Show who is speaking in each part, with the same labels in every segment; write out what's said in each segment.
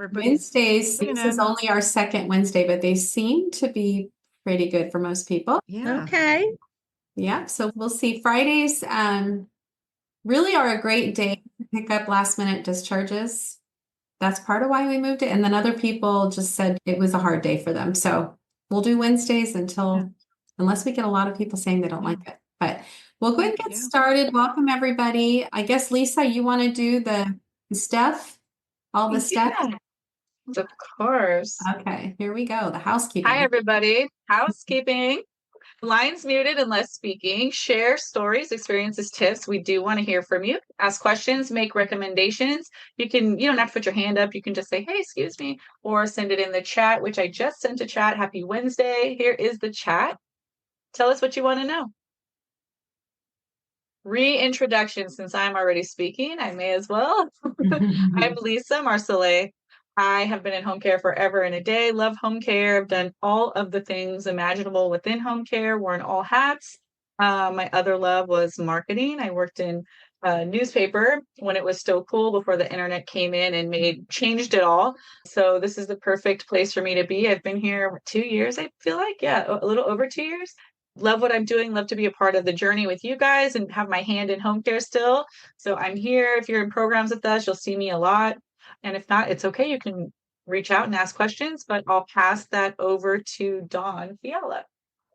Speaker 1: everybody.
Speaker 2: Wednesdays, this is only our second Wednesday, but they seem to be pretty good for most people.
Speaker 1: Yeah.
Speaker 3: Okay.
Speaker 2: Yeah, so we'll see. Fridays really are a great day to pick up last minute discharges. That's part of why we moved it. And then other people just said it was a hard day for them. So we'll do Wednesdays unless we get a lot of people saying they don't like it. But we'll go ahead and get started. Welcome, everybody. I guess, Lisa, you want to do the stuff? All the stuff?
Speaker 4: Of course.
Speaker 2: Okay, here we go. The housekeeping.
Speaker 4: Hi, everybody. Housekeeping. Lines muted unless speaking. Share stories, experiences, tips. We do want to hear from you. Ask questions, make recommendations. You don't have to put your hand up. You can just say, hey, excuse me, or send it in the chat, which I just sent a chat. Happy Wednesday. Here is the chat. Tell us what you want to know. Reintroduction, since I'm already speaking, I may as well. I'm Lisa Marcellet. I have been in home care forever and a day. Love home care. I've done all of the things imaginable within home care, worn all hats. My other love was marketing. I worked in newspaper when it was still cool before the internet came in and changed it all. So this is the perfect place for me to be. I've been here 2 years, I feel like. Yeah, a little over 2 years. Love what I'm doing. Love to be a part of the journey with you guys and have my hand in home care still. So I'm here. If you're in programs with us, you'll see me a lot. And if not, it's okay. You can reach out and ask questions, but I'll pass that over to Dawn Fiala.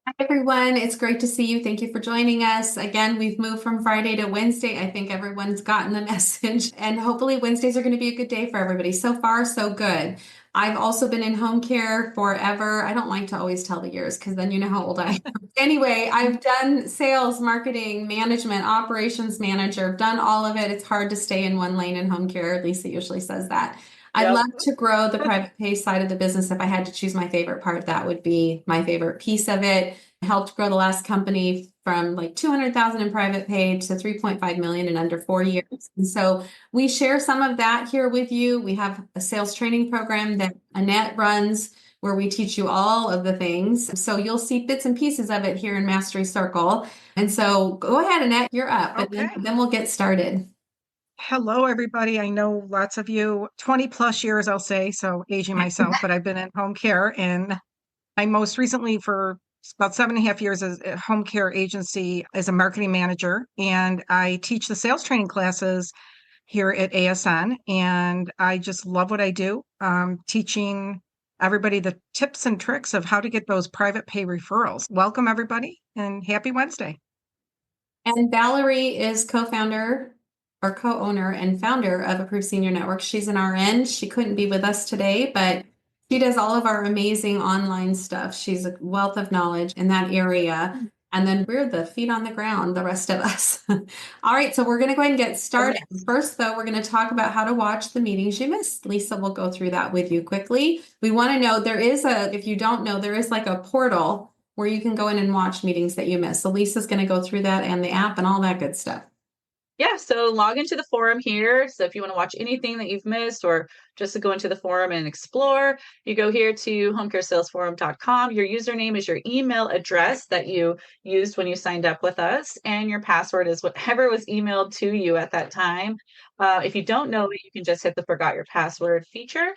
Speaker 2: Hi, everyone. It's great to see you. Thank you for joining us. Again, we've moved from Friday to Wednesday. I think everyone's gotten the message, and hopefully Wednesdays are going to be a good day for everybody. So far, so good. I've also been in home care forever. I don't like to always tell the years because then you know how old I am. Anyway, I've done sales, marketing, management, operations manager, done all of it. It's hard to stay in one lane in home care. Lisa usually says that. I'd love to grow the private pay side of the business. If I had to choose my favorite part, that would be my favorite piece of it. I helped grow the last company from like 200,000 in private pay to 3.5 million in under 4 years. And so we share some of that here with you. We have a sales training program that Annette runs where we teach you all of the things. So you'll see bits and pieces of it here in Mastery Circle. And so go ahead, Annette, you're up.
Speaker 1: Okay.
Speaker 2: But then we'll get started.
Speaker 1: Hello, everybody. I know lots of you, 20 plus years, I'll say, so aging myself, but I've been in home care, and I most recently for about 7.5 years as a home care agency as a marketing manager, and I teach the sales training classes here at ASN, and I just love what I do, teaching everybody the tips and tricks of how to get those private pay referrals. Welcome, everybody, and happy Wednesday.
Speaker 2: And Valerie is co-owner and founder of Approved Senior Network. She's an RN. She couldn't be with us today, but she does all of our amazing online stuff. She's a wealth of knowledge in that area. And then we're the feet on the ground, the rest of us. All right, so we're going to go ahead and get started. First, though, we're going to talk about how to watch the meetings you missed. Lisa will go through that with you quickly. We want to know if you don't know, there is like a portal where you can go in and watch meetings that you missed. So Lisa's going to go through that and the app and all that good stuff.
Speaker 4: Yeah, so log into the forum here. So if you want to watch anything that you've missed or just to go into the forum and explore, you go here to homecaresalesforum.com. Your username is your email address that you used when you signed up with us, and your password is whatever was emailed to you at that time. If you don't know it, you can just hit the forgot your password feature,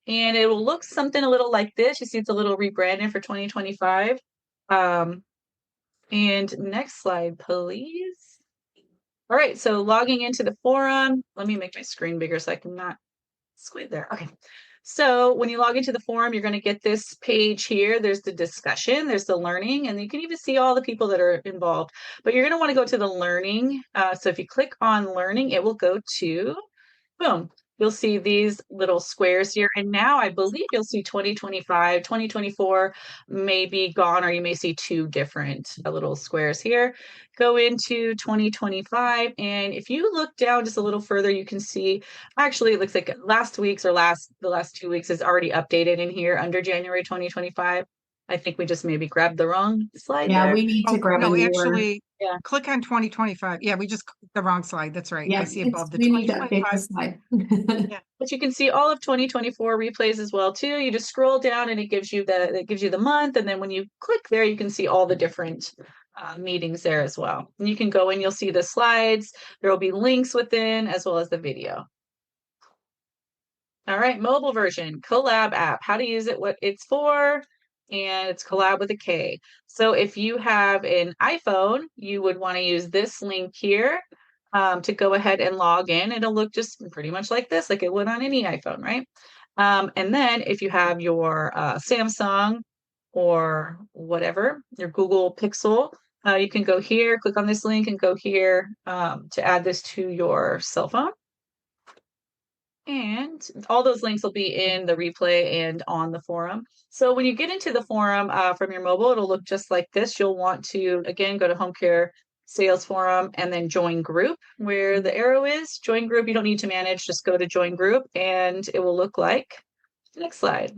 Speaker 4: and it will look something a little like this. You see it's a little rebranded for 2025. And next slide, please. All right, so logging into the forum, let me make my screen bigger so I can not squid there. Okay, so when you log into the forum, you're going to get this page here. There's the discussion, there's the learning, and you can even see all the people that are involved. But you're going to want to go to the learning. So if you click on learning, it will go to, boom. You'll see these little squares here. And now I believe you'll see 2025, 2024 may be gone, or you may see two different little squares here. Go into 2025. And if you look down just a little further, you can see, actually, it looks like last week's or the last 2 weeks is already updated in here under January 2025. I think we just maybe grabbed the wrong slide.
Speaker 2: Yeah,
Speaker 4: there.
Speaker 2: we need to grab
Speaker 1: No,
Speaker 2: a
Speaker 1: actually,
Speaker 4: Yeah.
Speaker 1: click on 2025. Yeah, we just clicked the wrong slide. That's right.
Speaker 2: Yeah,
Speaker 1: I see above the
Speaker 2: we need to update
Speaker 1: 2025.
Speaker 2: the slide.
Speaker 1: Yeah.
Speaker 4: But you can see all of 2024 replays as well too. You just scroll down and it gives you the month, and then when you click there, you can see all the different meetings there as well. And you can go and you'll see the slides. There will be links within as well as the video. All right, mobile version, collab app, how to use it, what it's for, and it's collab with a K. So if you have an iPhone, you would want to use this link here to go ahead and log in. It'll look just pretty much like this, like it would on any iPhone, right? And then if you have your Samsung or whatever, your Google Pixel, you can go here, click on this link and go here to add this to your cell phone. And all those links will be in the replay and on the forum. So when you get into the forum from your mobile, it'll look just like this. You'll want to, again, go to Home Care Sales Forum and then join group where the arrow is. Join group, you don't need to manage, just go to join group and it will look like, next slide.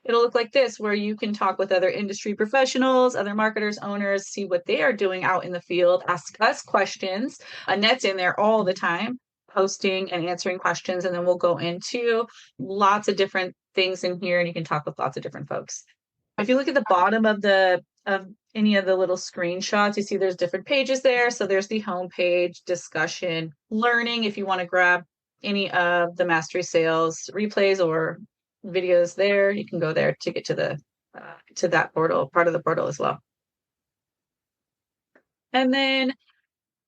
Speaker 4: It'll look like this, where you can talk with other industry professionals, other marketers, owners, see what they are doing out in the field, ask us questions. Annette's in there all the time, posting and answering questions. And then we'll go into lots of different things in here and you can talk with lots of different folks. If you look at the bottom of any of the little screenshots, you see there's different pages there. So there's the home page, discussion, learning. If you want to grab any of the Mastery Sales replays or videos there, you can go there to get to that portal, part of the portal as well. And then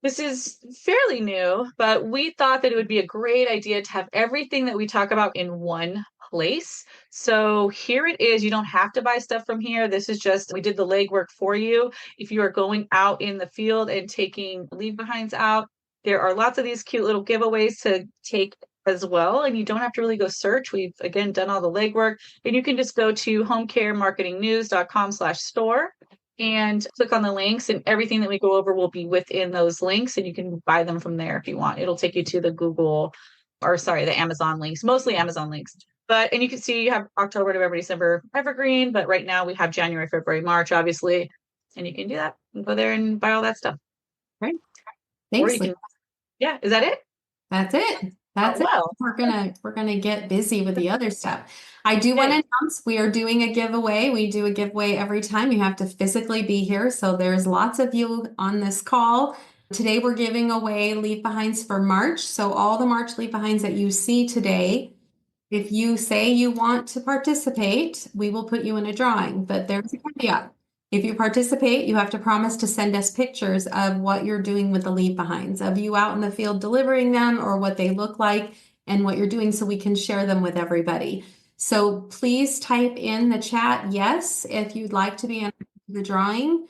Speaker 4: this is fairly new, but we thought that it would be a great idea to have everything that we talk about in one place. So here it is. You don't have to buy stuff from here. This is just, we did the legwork for you. If you are going out in the field and taking leave behinds out, there are lots of these cute little giveaways to take as well. And you don't have to really go search. We've, again, done all the legwork. And you can just go to homecaremarketingnews.com/store and click on the links, and everything that we go over will be within those links, and you can buy them from there if you want. It'll take you to the Amazon links, mostly Amazon links. And you can see you have October, November, December evergreen, but right now we have January, February, March, obviously. And you can do that and go there and buy all that stuff.
Speaker 2: Right. Thanks.
Speaker 4: Yeah. Is that it?
Speaker 2: That's it. That's it. We're gonna get busy with the other stuff. I do want to announce we are doing a giveaway. We do a giveaway every time. You have to physically be here. So there's lots of you on this call. Today we're giving away leave behinds for March. So all the March leave behinds that you see today, if you say you want to participate, we will put you in a drawing. But there's a caveat. If you participate, you have to promise to send us pictures of what you're doing with the leave behinds, of you out in the field delivering them or what they look like and what you're doing so we can share them with everybody. So please type in the chat yes if you'd like to be in the drawing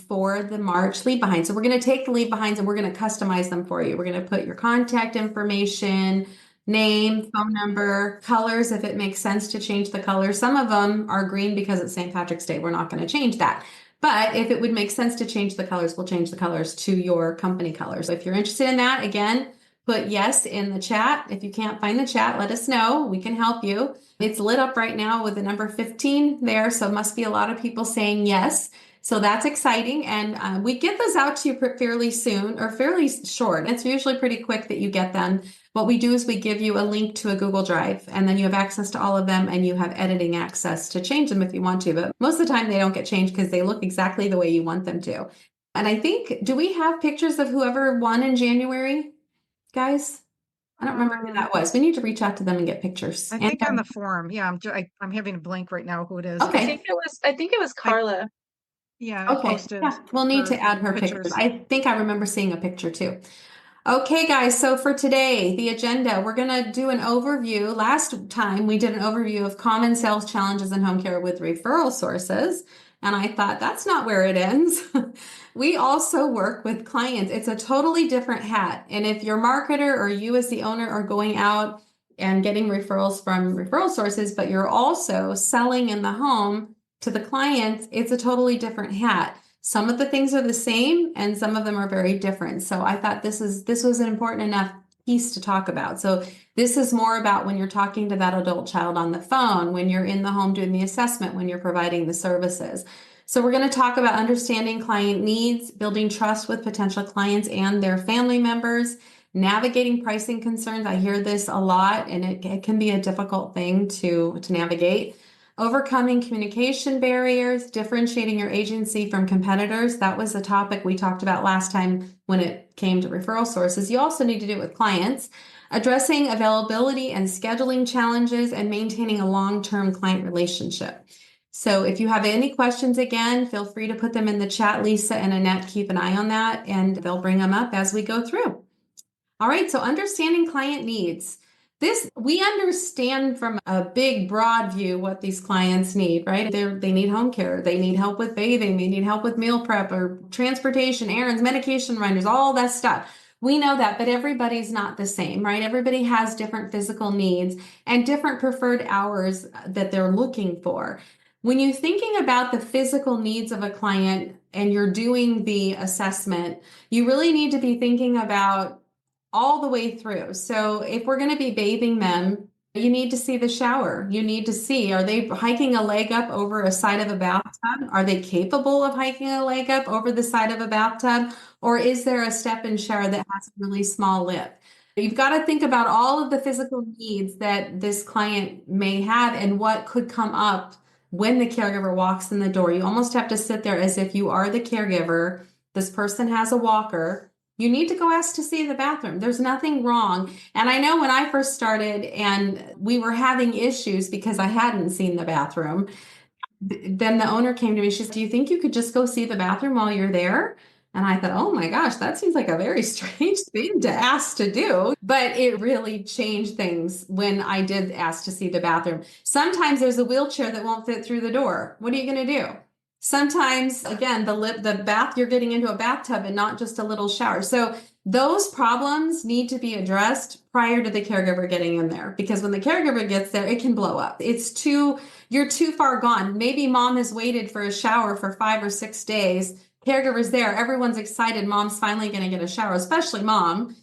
Speaker 2: for the March leave behind. So we're going to take the leave behinds and we're going to customize them for you. We're going to put your contact information, name, phone number, colors, if it makes sense to change the color. Some of them are green because it's St. Patrick's Day. We're not going to change that. But if it would make sense to change the colors, we'll change the colors to your company colors. So if you're interested in that, again, put yes in the chat. If you can't find the chat, let us know. We can help you. It's lit up right now with the number 15 there. So it must be a lot of people saying yes. So that's exciting. And we get those out to you fairly soon or fairly short. It's usually pretty quick that you get them. What we do is we give you a link to a Google Drive and then you have access to all of them and you have editing access to change them if you want to. But most of the time they don't get changed because they look exactly the way you want them to. And I think, do we have pictures of whoever won in January, guys? I don't remember who that was. We need to reach out to them and get pictures.
Speaker 1: I think on the forum. Yeah, I'm having a blank right now who it is.
Speaker 2: Okay.
Speaker 4: I think it was Carla.
Speaker 1: Yeah.
Speaker 2: Okay. Yeah. We'll need to add her pictures. I think I remember seeing a picture too. Okay, guys. So for today, the agenda, we're going to do an overview. Last time we did an overview of common sales challenges in home care with referral sources. And I thought that's not where it ends. We also work with clients. It's a totally different hat. And if your marketer or you as the owner are going out and getting referrals from referral sources, but you're also selling in the home to the clients, it's a totally different hat. Some of the things are the same and some of them are very different. So I thought this was an important enough piece to talk about. So this is more about when you're talking to that adult child on the phone, when you're in the home doing the assessment, when you're providing the services. So we're going to talk about understanding client needs, building trust with potential clients and their family members, navigating pricing concerns. I hear this a lot and it can be a difficult thing to navigate. Overcoming communication barriers, differentiating your agency from competitors. That was a topic we talked about last time when it came to referral sources. You also need to do it with clients. addressing availability and scheduling challenges, and maintaining a long-term client relationship. So if you have any questions, again, feel free to put them in the chat. Lisa and Annette keep an eye on that, and they'll bring them up as we go through. All right, so understanding client needs. We understand from a big, broad view what these clients need, right? They need home care, they need help with bathing, they need help with meal prep or transportation, errands, medication reminders, all that stuff. We know that, but everybody's not the same, right? Everybody has different physical needs and different preferred hours that they're looking for. When you're thinking about the physical needs of a client and you're doing the assessment, you really need to be thinking about all the way through. So if we're going to be bathing them, you need to see the shower. You need to see, are they hiking a leg up over a side of a bathtub? Are they capable of hiking a leg up over the side of a bathtub? Or is there a step-in shower that has a really small lip? You've got to think about all of the physical needs that this client may have and what could come up when the caregiver walks in the door. You almost have to sit there as if you are the caregiver. This person has a walker. You need to go ask to see the bathroom. There's nothing wrong. And I know when I first started and we were having issues because I hadn't seen the bathroom, then the owner came to me. She said, "Do you think you could just go see the bathroom while you're there?" And I thought, oh my gosh, that seems like a very strange thing to ask to do. But it really changed things when I did ask to see the bathroom. Sometimes there's a wheelchair that won't fit through the door. What are you going to do? Sometimes, again, the bath, you're getting into a bathtub and not just a little shower. So those problems need to be addressed prior to the caregiver getting in there, because when the caregiver gets there, it can blow up. You're too far gone. Maybe mom has waited for a shower for 5 or 6 days. Caregiver's there. Everyone's excited. Mom's finally going to get a shower, especially mom.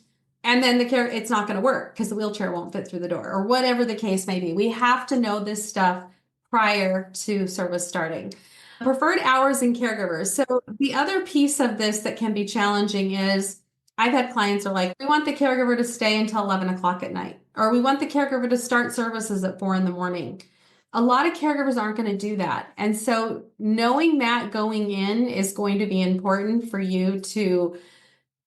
Speaker 2: And then it's not going to work because the wheelchair won't fit through the door, or whatever the case may be. We have to know this stuff prior to service starting. Preferred hours and caregivers. So the other piece of this that can be challenging is I've had clients are like, we want the caregiver to stay until 11 o'clock at night, or we want the caregiver to start services at 4 a.m. A lot of caregivers aren't going to do that. And so knowing that going in is going to be important for you to,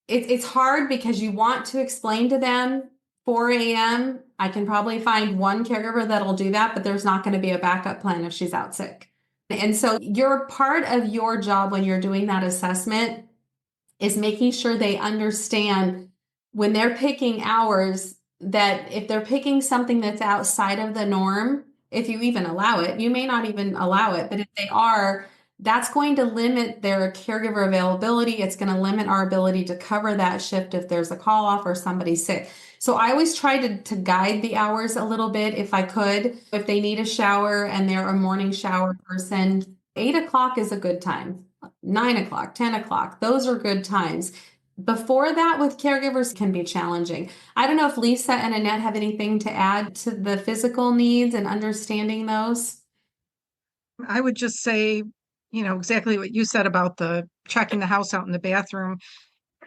Speaker 2: it's hard because you want to explain to them 4 a.m. I can probably find one caregiver that'll do that, but there's not going to be a backup plan if she's out sick. And so your part of your job when you're doing that assessment is making sure they understand when they're picking hours, that if they're picking something that's outside of the norm, if you even allow it, you may not even allow it, but if they are, that's going to limit their caregiver availability. It's going to limit our ability to cover that shift if there's a call off or somebody's sick. So I always try to guide the hours a little bit if I could. If they need a shower and they're a morning shower person, 8 o'clock is a good time. 9 o'clock, 10 o'clock, those are good times. Before that with caregivers can be challenging. I don't know if Lisa and Annette have anything to add to the physical needs and understanding those.
Speaker 1: I would just say, exactly what you said about the checking the house out in the bathroom.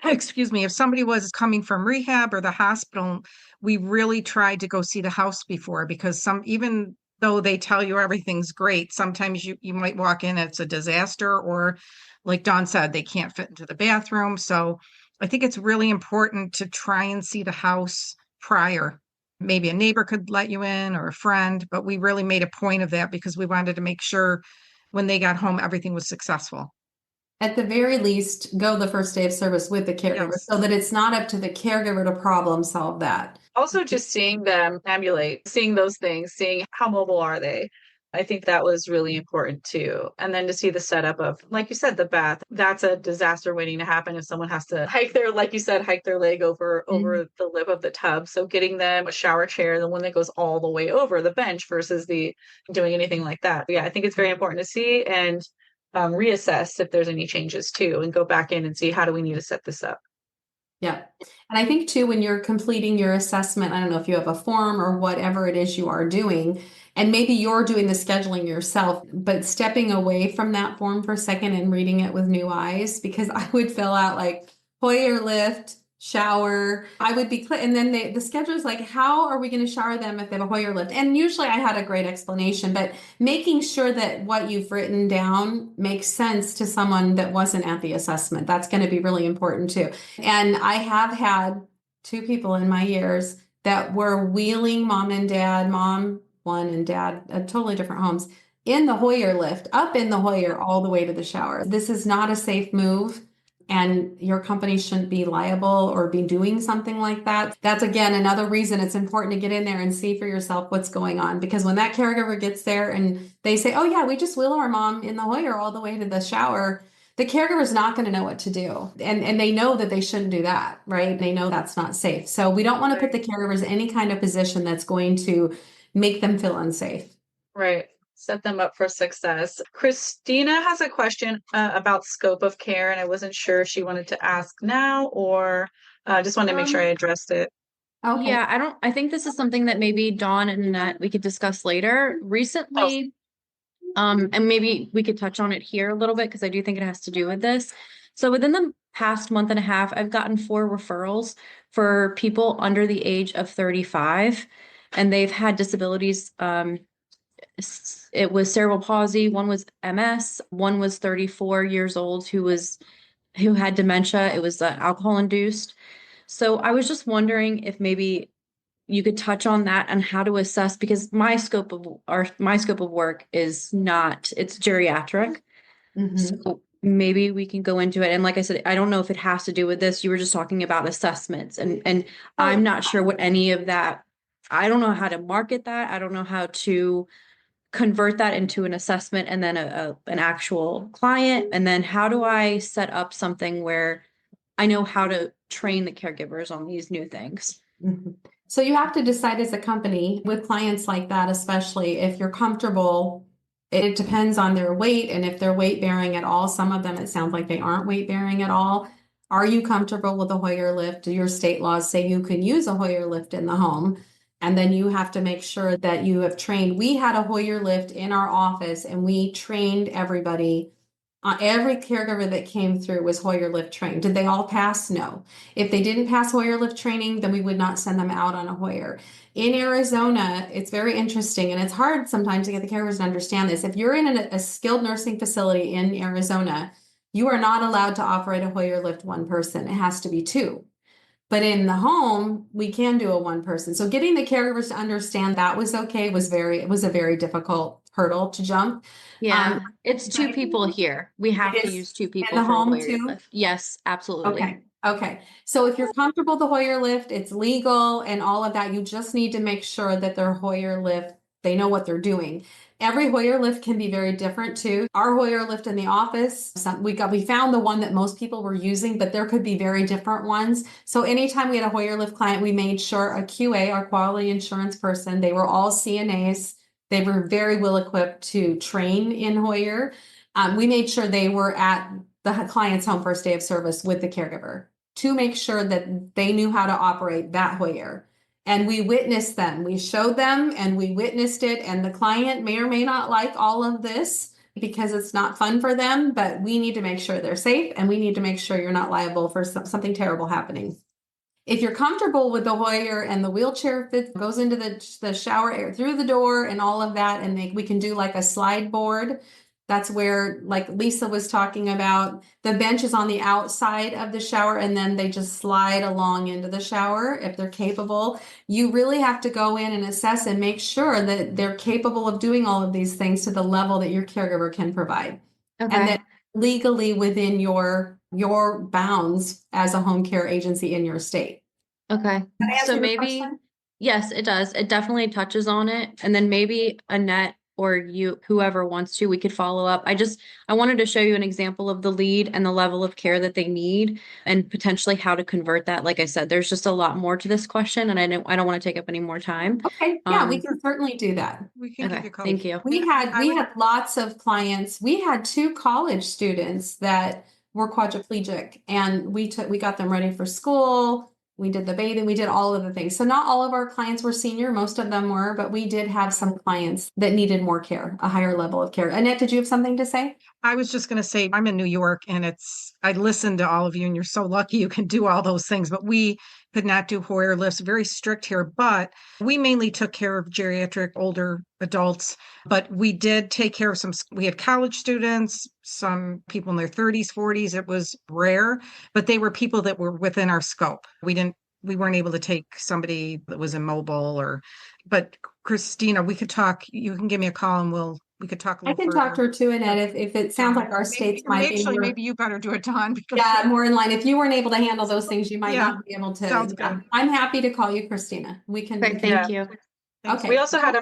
Speaker 1: Excuse me, if somebody was coming from rehab or the hospital, we really tried to go see the house before, because even though they tell you everything's great, sometimes you might walk in and it's a disaster, or like Dawn said, they can't fit into the bathroom. So I think it's really important to try and see the house prior. Maybe a neighbor could let you in, or a friend, but we really made a point of that because we wanted to make sure when they got home, everything was successful.
Speaker 2: At the very least, go the first day of service with the caregiver,
Speaker 1: Yes.
Speaker 2: so that it's not up to the caregiver to problem solve that.
Speaker 4: Also, just seeing them ambulate, seeing those things, seeing how mobile are they. I think that was really important too. And then to see the setup of, like you said, the bath, that's a disaster waiting to happen if someone has to hike like you said, hike their leg over the lip of the tub. So getting them a shower chair, the one that goes all the way over the bench versus doing anything like that. But yeah, I think it's very important to see and reassess if there's any changes too, and go back in and see how do we need to set this up.
Speaker 2: Yeah. And I think too, when you're completing your assessment, I don't know if you have a form or whatever it is you are doing, and maybe you're doing the scheduling yourself, but stepping away from that form for a second and reading it with new eyes, because I would fill out like Hoyer lift, shower. I would be and then the scheduler's like, how are we going to shower them if they have a Hoyer lift? And usually I had a great explanation, but making sure that what you've written down makes sense to someone that wasn't at the assessment. That's going to be really important too. And I have had 2 people in my years that were wheeling mom and dad, mom one and dad, totally different homes, in the Hoyer lift, up in the Hoyer all the way to the shower. This is not a safe move. And your company shouldn't be liable or be doing something like that. That's again another reason it's important to get in there and see for yourself what's going on. Because when that caregiver gets there and they say, oh yeah, we just wheel our mom in the Hoyer all the way to the shower, the caregiver is not going to know what to do. And they know that they shouldn't do that, right? They know that's not safe. So we don't want to put the caregivers in any kind of position that's going to make them feel unsafe.
Speaker 4: Right. Set them up for success. Christina has a question about scope of care, and I wasn't sure if she wanted to ask now or just wanted to make sure I addressed it.
Speaker 2: Okay.
Speaker 3: Yeah, I think this is something that maybe Dawn and Annette we could discuss later. Recently, and maybe we could touch on it here a little bit because I do think it has to do with this. So within the past month and a half, I've gotten 4 referrals for people under the age of 35, and they've had disabilities. It was cerebral palsy, one was MS, one was 34 years old who had dementia. It was alcohol induced. So I was just wondering if maybe you could touch on that and how to assess, because my scope of work is not, it's geriatric.
Speaker 2: Mhm.
Speaker 3: So maybe we can go into it. And like I said, I don't know if it has to do with this. You were just talking about assessments and I'm not sure what any of that, I don't know how to market that. I don't know how to convert that into an assessment and then an actual client. And then how do I set up something where I know how to train the caregivers on these new things?
Speaker 2: Mhm. So you have to decide as a company with clients like that, especially if you're comfortable. It depends on their weight and if they're weight bearing at all. Some of them, it sounds like they aren't weight bearing at all. Are you comfortable with a Hoyer lift? Do your state laws say you can use a Hoyer lift in the home? And then you have to make sure that you have trained. We had a Hoyer lift in our office and we trained everybody. Every caregiver that came through was Hoyer lift trained. Did they all pass? No. If they didn't pass Hoyer lift training, then we would not send them out on a Hoyer. In Arizona, it's very interesting and it's hard sometimes to get the caregivers to understand this. If you're in a skilled nursing facility in Arizona, you are not allowed to operate a Hoyer lift one person. It has to be 2. But in the home, we can do a 1 person. So getting the caregivers to understand that was okay it was a very difficult hurdle to jump.
Speaker 3: Yeah, it's 2 people here. We have to
Speaker 2: is
Speaker 3: use 2
Speaker 2: in
Speaker 3: people
Speaker 2: the
Speaker 3: for a
Speaker 2: home
Speaker 3: Hoyer
Speaker 2: too?
Speaker 3: lift. Yes, absolutely.
Speaker 2: Okay. So if you're comfortable with the Hoyer lift, it's legal and all of that. You just need to make sure that their Hoyer lift, they know what they're doing. Every Hoyer lift can be very different too. Our Hoyer lift in the office, we found the one that most people were using, but there could be very different ones. So anytime we had a Hoyer lift client, we made sure a QA, our quality assurance person, they were all CNAs. They were very well equipped to train in Hoyer. We made sure they were at the client's home first day of service with the caregiver to make sure that they knew how to operate that Hoyer. And we witnessed them. We showed them and we witnessed it. And the client may or may not like all of this because it's not fun for them, but we need to make sure they're safe and we need to make sure you're not liable for something terrible happening. If you're comfortable with the Hoyer and the wheelchair that goes into the shower air through the door and all of that, and we can do like a slide board. That's where, like Lisa was talking about, the bench is on the outside of the shower and then they just slide along into the shower if they're capable. You really have to go in and assess and make sure that they're capable of doing all of these things to the level that your caregiver can provide.
Speaker 3: Okay.
Speaker 2: And that legally within your bounds as a home care agency in your state.
Speaker 3: Okay. So maybe, yes, it does. It definitely touches on it. And then maybe Annette or you, whoever wants to, we could follow up. I wanted to show you an example of the lead and the level of care that they need and potentially how to convert that. Like I said, there's just a lot more to this question and I don't want to take up any more time.
Speaker 2: Okay. Yeah, we can certainly do that.
Speaker 1: We can give
Speaker 3: Okay.
Speaker 1: you a call.
Speaker 3: Thank you.
Speaker 2: We had lots of clients. We had 2 college students that were quadriplegic and we got them ready for school. We did the bathing, we did all of the things. So not all of our clients were senior, most of them were, but we did have some clients that needed more care, a higher level of care. Annette, did you have something to say?
Speaker 1: I was just going to say, I'm in New York and I listened to all of you and you're so lucky you can do all those things, but we could not do Hoyer lifts, very strict here, but we mainly took care of geriatric older adults, but we did take care of we had college students, some people in their 30s, 40s. It was rare, but they were people that were within our scope. We didn't we weren't able to take somebody that was immobile but Christina, we could talk, you can give me a call and we could talk a
Speaker 2: I
Speaker 1: little
Speaker 2: can
Speaker 1: further.
Speaker 2: talk to her too, Annette, if it sounds like our states might be
Speaker 1: Actually,
Speaker 2: more,
Speaker 1: maybe you better do it, Dawn, because
Speaker 2: more in line. If you weren't able to handle those things, you might
Speaker 1: Yeah,
Speaker 2: not be able to.
Speaker 1: sounds good.
Speaker 2: I'm happy to call you, Christina. We can.
Speaker 3: Great, thank you.
Speaker 2: Okay.
Speaker 4: We also had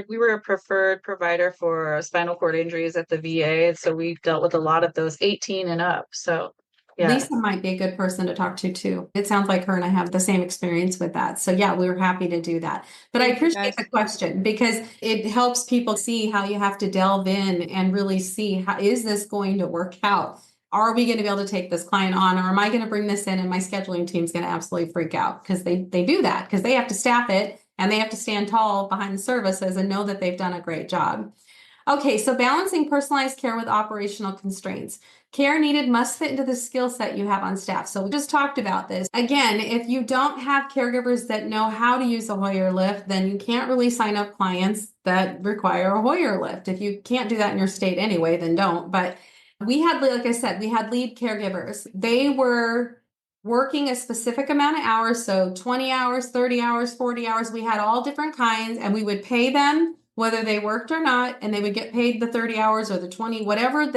Speaker 4: we were a preferred provider for spinal cord injuries at the VA. So we dealt with a lot of those 18 and up. So yeah.
Speaker 2: Lisa might be a good person to talk to too. It sounds like her and I have the same experience with that. So yeah, we were happy to do that. But I
Speaker 3: Thank you,
Speaker 2: appreciate
Speaker 3: guys.
Speaker 2: the question because it helps people see how you have to delve in and really see how is this going to work out? Are we going to be able to take this client on, or am I going to bring this in and my scheduling team's going to absolutely freak out because they do that because they have to staff it and they have to stand tall behind the services and know that they've done a great job. Okay, so balancing personalized care with operational constraints. Care needed must fit into the skill set you have on staff. So we just talked about this. Again, if you don't have caregivers that know how to use a Hoyer lift, then you can't really sign up clients that require a Hoyer lift. If you can't do that in your state anyway, then don't. But we had, like I said, we had lead caregivers. They were working a specific amount of hours. So 20 hours, 30 hours, 40 hours. We had all different kinds and we would pay them whether they worked or not, and they would get paid the 30 hours or the 20, whatever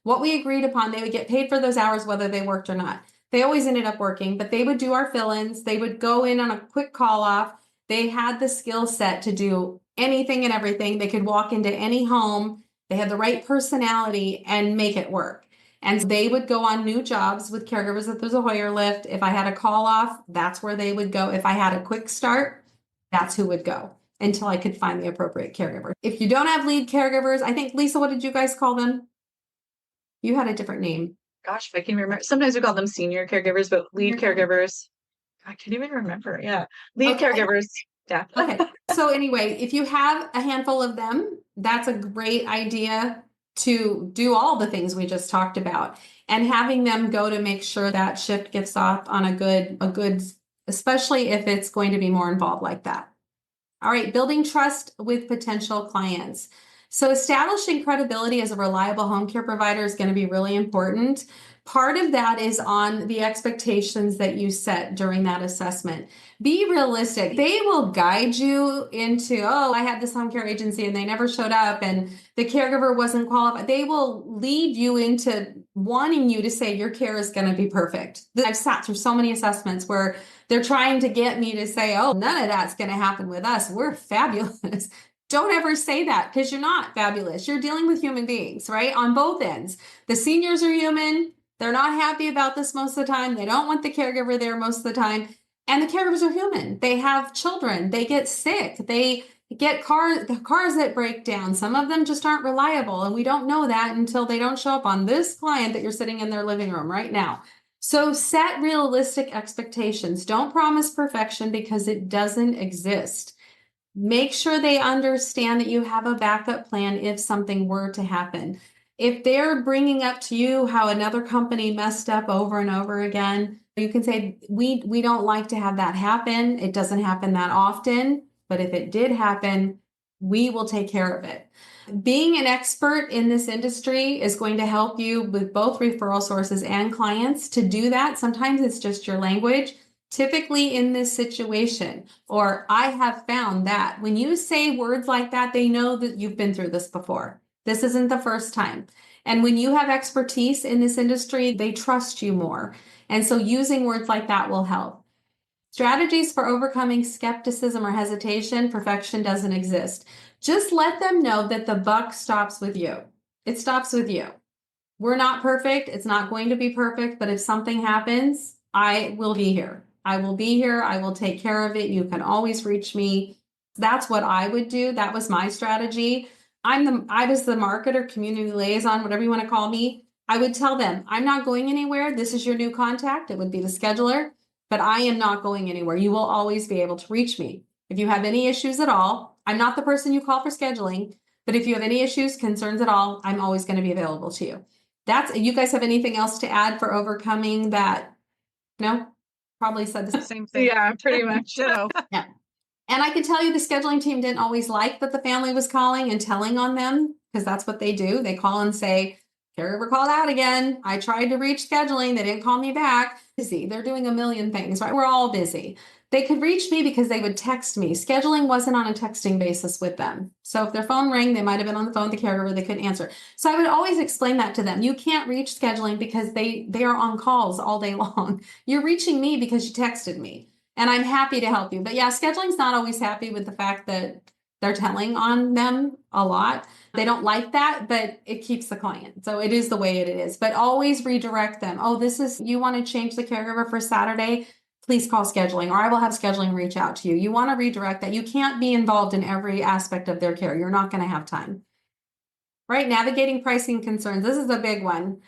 Speaker 2: what we agreed upon, they would get paid for those hours whether they worked or not. They always ended up working, but they would do our fill-ins. They would go in on a quick call off. They had the skill set to do anything and everything. They could walk into any home. They had the right personality and make it work. And they would go on new jobs with caregivers if there's a Hoyer lift. If I had a call off, that's where they would go. If I had a quick start, that's who would go until I could find the appropriate caregiver. If you don't have lead caregivers, I think, Lisa, what did you guys call them? You had a different name.
Speaker 4: Gosh, if I can remember. Sometimes we call them senior caregivers, but lead caregivers. I can't even remember. Yeah. Lead caregivers. Yeah.
Speaker 2: Okay. So anyway, if you have a handful of them, that's a great idea to do all the things we just talked about and having them go to make sure that shift gets off on a good, especially if it's going to be more involved like that. All right, building trust with potential clients. So establishing credibility as a reliable home care provider is going to be really important. Part of that is on the expectations that you set during that assessment. Be realistic. They will guide you into, oh, I had this home care agency and they never showed up and the caregiver wasn't qualified. They will lead you into wanting you to say your care is going to be perfect. I've sat through so many assessments where they're trying to get me to say, oh, none of that's going to happen with us. We're fabulous. Don't ever say that because you're not fabulous. You're dealing with human beings, right? On both ends. The seniors are human. They're not happy about this most of the time. They don't want the caregiver there most of the time. And the caregivers are human. They have children. They get sick. They get cars that break down. Some of them just aren't reliable. And we don't know that until they don't show up on this client that you're sitting in their living room right now. So set realistic expectations. Don't promise perfection because it doesn't exist. Make sure they understand that you have a backup plan if something were to happen. If they're bringing up to you how another company messed up over and over again, you can say, we don't like to have that happen. It doesn't happen that often, but if it did happen, we will take care of it. Being an expert in this industry is going to help you with both referral sources and clients. To do that, sometimes it's just your language. Typically in this situation, or I have found that when you say words like that, they know that you've been through this before. This isn't the first time. And when you have expertise in this industry, they trust you more. And so using words like that will help. Strategies for overcoming skepticism or hesitation. Perfection doesn't exist. Just let them know that the buck stops with you. It stops with you. We're not perfect. It's not going to be perfect. But if something happens, I will be here. I will be here. I will take care of it. You can always reach me. That's what I would do. That was my strategy. I was the marketer, community liaison, whatever you want to call me. I would tell them, I'm not going anywhere. This is your new contact. It would be the scheduler, but I am not going anywhere. You will always be able to reach me. If you have any issues at all, I'm not the person you call for scheduling, but if you have any issues, concerns at all, I'm always going to be available to you. You guys have anything else to add for overcoming that? No? Probably said the
Speaker 1: same thing.
Speaker 4: Yeah, pretty much.
Speaker 1: Ditto.
Speaker 2: Yeah. And I can tell you the scheduling team didn't always like that the family was calling and telling on them because that's what they do. They call and say, Caregiver called out again. I tried to reach scheduling. They didn't call me back. Busy. They're doing a million things, right? We're all busy. They could reach me because they would text me. Scheduling wasn't on a texting basis with them. So if their phone rang, they might have been on the phone with the caregiver, they couldn't answer. So I would always explain that to them. You can't reach scheduling because they are on calls all day long. You're reaching me because you texted me. And I'm happy to help you. But yeah, scheduling's not always happy with the fact that they're telling on them a lot. They don't like that, but it keeps the client. So it is the way it is. But always redirect them. Oh, you want to change the caregiver for Saturday? Please call scheduling, or I will have scheduling reach out to you. You want to redirect that. You can't be involved in every aspect of their care. You're not going to have time. Right? Navigating pricing concerns. This is a big one.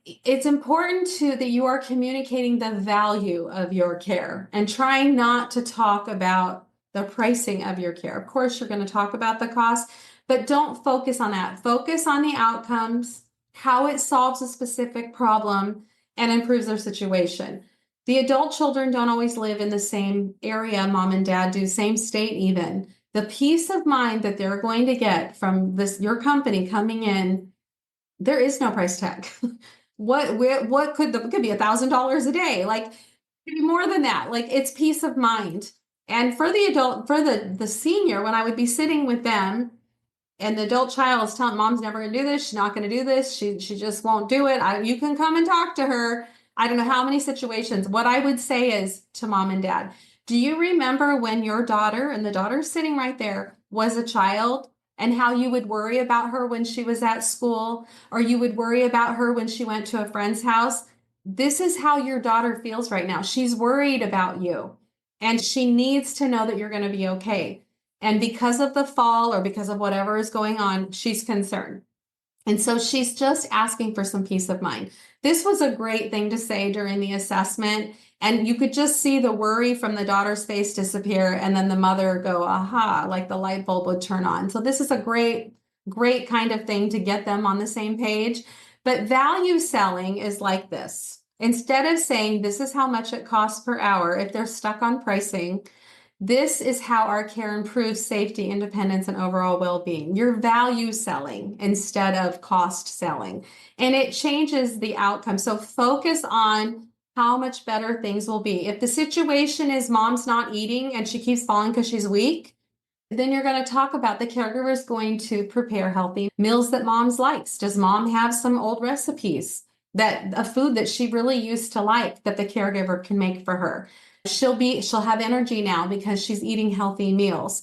Speaker 2: It's important that you are communicating the value of your care and trying not to talk about the pricing of your care. Of course, you're going to talk about the cost, but don't focus on that. Focus on the outcomes, how it solves a specific problem and improves their situation. The adult children don't always live in the same area mom and dad do, same state even. The peace of mind that they're going to get from your company coming in, there is no price tag. What could be $1,000 a day? Like, could be more than that. Like, it's peace of mind. And for the adult, for the senior, when I would be sitting with them and the adult child is telling mom's never going to do this, she's not going to do this, she just won't do it. You can come and talk to her. I don't know how many situations. What I would say is to mom and dad, do you remember when your daughter, and the daughter's sitting right there, was a child, and how you would worry about her when she was at school, or you would worry about her when she went to a friend's house? This is how your daughter feels right now. She's worried about you, and she needs to know that you're going to be okay. And because of the fall or because of whatever is going on, she's concerned. And so she's just asking for some peace of mind. This was a great thing to say during the assessment. And you could just see the worry from the daughter's face disappear, and then the mother go, aha, like the light bulb would turn on. So this is a great kind of thing to get them on the same page. But value selling is like this. Instead of saying this is how much it costs per hour, if they're stuck on pricing, this is how our care improves safety, independence, and overall well-being. You're value selling instead of cost selling. And it changes the outcome. So focus on how much better things will be. If the situation is mom's not eating and she keeps falling because she's weak, then you're going to talk about the caregiver is going to prepare healthy meals that mom's likes. Does mom have some old recipes, a food that she really used to like that the caregiver can make for her? She'll have energy now because she's eating healthy meals.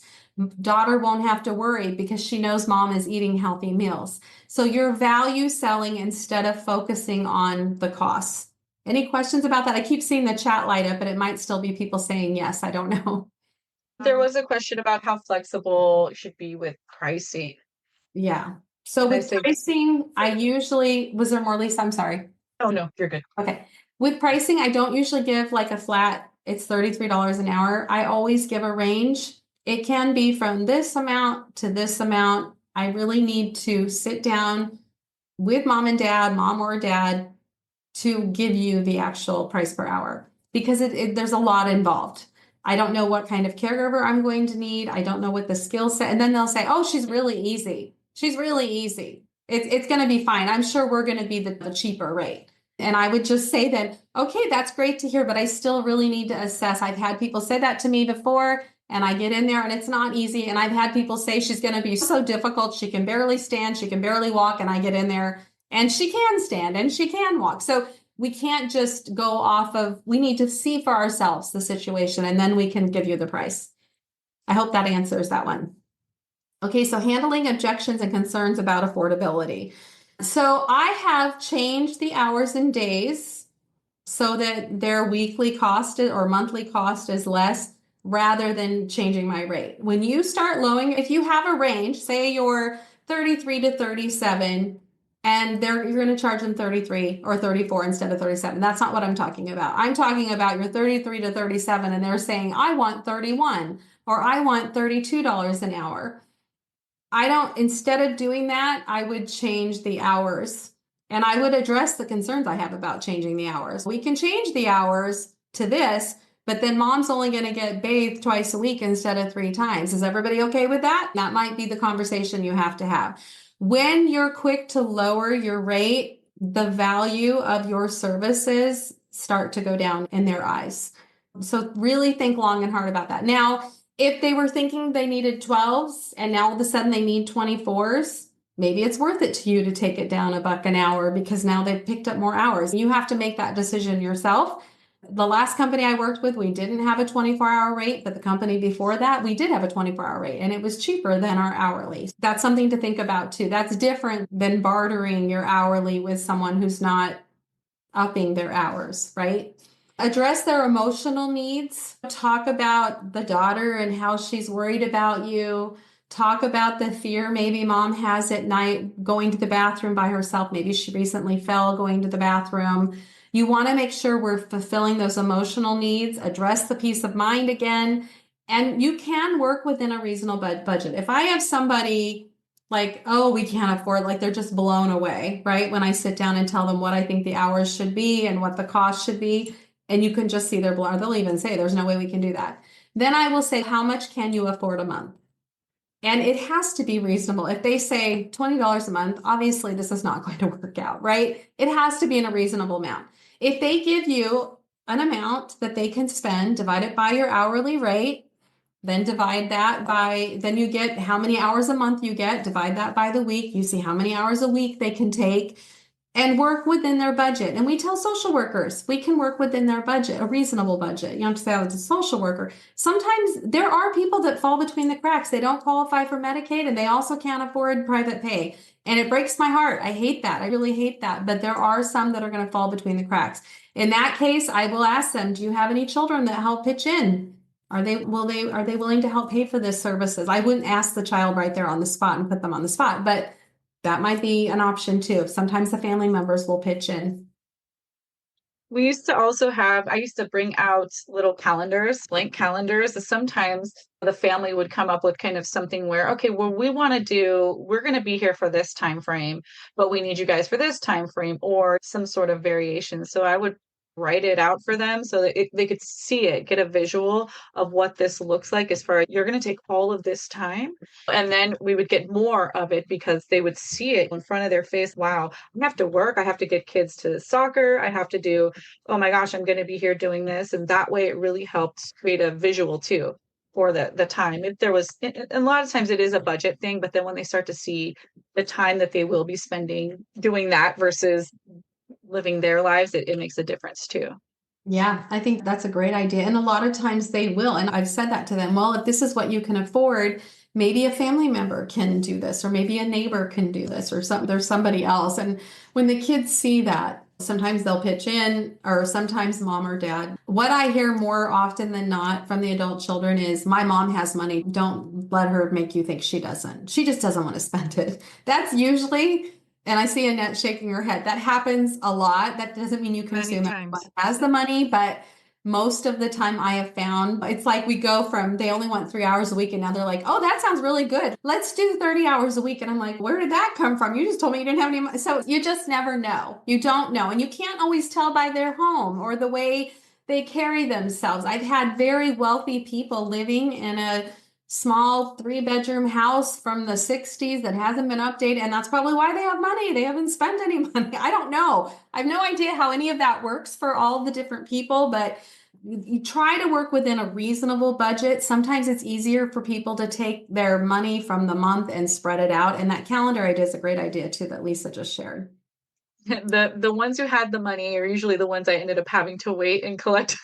Speaker 2: Daughter won't have to worry because she knows mom is eating healthy meals. So you're value selling instead of focusing on the costs. Any questions about that? I keep seeing the chat light up, but it might still be people saying yes. I don't know.
Speaker 4: There was a question about how flexible it should be with pricing.
Speaker 2: Yeah. So with pricing, was there more, Lisa? I'm sorry.
Speaker 4: Oh, no, you're good.
Speaker 2: Okay. With pricing, I don't usually give like a flat, it's $33 an hour. I always give a range. It can be from this amount to this amount. I really need to sit down with mom and dad, mom or dad, to give you the actual price per hour because there's a lot involved. I don't know what kind of caregiver I'm going to need. I don't know what the skill set. And then they'll say, oh, she's really easy. She's really easy. It's going to be fine. I'm sure we're going to be the cheaper rate. And I would just say that, okay, that's great to hear, but I still really need to assess. I've had people say that to me before, and I get in there and it's not easy. And I've had people say she's going to be so difficult. She can barely stand. She can barely walk. And I get in there and she can stand and she can walk. So we can't just go we need to see for ourselves the situation, and then we can give you the price. I hope that answers that one. Okay, so handling objections and concerns about affordability. So I have changed the hours and days so that their weekly cost or monthly cost is less, rather than changing my rate. When you start lowering, if you have a range, say you're 33 to 37, and you're going to charge them 33 or 34 instead of 37. That's not what I'm talking about. I'm talking about your 33 to 37, and they're saying, I want 31 or I want $32 an hour. Instead of doing that, I would change the hours, and I would address the concerns I have about changing the hours. We can change the hours to this, but then mom's only going to get bathed twice a week instead of 3 times. Is everybody okay with that? That might be the conversation you have to have. When you're quick to lower your rate, the value of your services start to go down in their eyes. So really think long and hard about that. Now, if they were thinking they needed 12s and now all of a sudden they need 24s, maybe it's worth it to you to take it down $1 an hour because now they've picked up more hours. You have to make that decision yourself. The last company I worked with, we didn't have a 24-hour rate, but the company before that, we did have a 24-hour rate and it was cheaper than our hourly. That's something to think about too. That's different than bartering your hourly with someone who's not upping their hours, right? Address their emotional needs. Talk about the daughter and how she's worried about you. Talk about the fear maybe mom has at night going to the bathroom by herself. Maybe she recently fell going to the bathroom. You want to make sure we're fulfilling those emotional needs, address the peace of mind again, and you can work within a reasonable budget. If I have somebody like, oh, we can't afford, like they're just blown away, right? When I sit down and tell them what I think the hours should be and what the cost should be, and you can just see they're blown, they'll even say, there's no way we can do that. Then I will say, how much can you afford a month? And it has to be reasonable. If they say $20 a month, obviously this is not going to work out, right? It has to be in a reasonable amount. If they give you an amount that they can spend, divide it by your hourly rate, then divide that by, then you get how many hours a month you get, divide that by the week, you see how many hours a week they can take and work within their budget. And we tell social workers, we can work within their budget, a reasonable budget. You don't have to say, oh, it's a social worker. Sometimes there are people that fall between the cracks. They don't qualify for Medicaid and they also can't afford private pay. And it breaks my heart. I hate that. I really hate that. But there are some that are going to fall between the cracks. In that case, I will ask them, do you have any children that help pitch in? Are they willing to help pay for this services? I wouldn't ask the child right there on the spot and put them on the spot, but that might be an option too. Sometimes the family members will pitch in.
Speaker 4: We used to also have, I used to bring out little calendars, blank calendars. Sometimes the family would come up with kind of something where, okay, well, we're going to be here for this time frame, but we need you guys for this time frame or some sort of variation. So I would write it out for them so that they could see it, get a visual of what this looks like as far as you're going to take all of this time. And then we would get more of it because they would see it in front of their face. Wow, I have to work. I have to get kids to soccer. I have to do, oh my gosh, I'm going to be here doing this. And that way it really helps create a visual too for the time. If there was, and a lot of times it is a budget thing, but then when they start to see the time that they will be spending doing that versus living their lives, it makes a difference too.
Speaker 2: Yeah, I think that's a great idea. And a lot of times they will. And I've said that to them. Well, if this is what you can afford, maybe a family member can do this, or maybe a neighbor can do this, or there's somebody else. And when the kids see that, sometimes they'll pitch in, or sometimes mom or dad. What I hear more often than not from the adult children is, my mom has money. Don't let her make you think she doesn't. She just doesn't want to spend it. That's usually, and I see Annette shaking her head. That happens a lot. That doesn't mean you can
Speaker 1: Many
Speaker 2: assume
Speaker 1: times.
Speaker 2: everyone has the money, but most of the time I have found it's like we go from they only want 3 hours a week and now they're like, oh, that sounds really good. Let's do 30 hours a week. And I'm like, where did that come from? You just told me you didn't have any money. So you just never know. You don't know. And you can't always tell by their home or the way they carry themselves. I've had very wealthy people living in a small 3-bedroom house from the 60s that hasn't been updated. And that's probably why they have money. They haven't spent any money. I don't know. I have no idea how any of that works for all the different people, but you try to work within a reasonable budget. Sometimes it's easier for people to take their money from the month and spread it out. And that calendar idea is a great idea too, that Lisa just shared.
Speaker 4: The ones who had the money are usually the ones I ended up having to wait and collect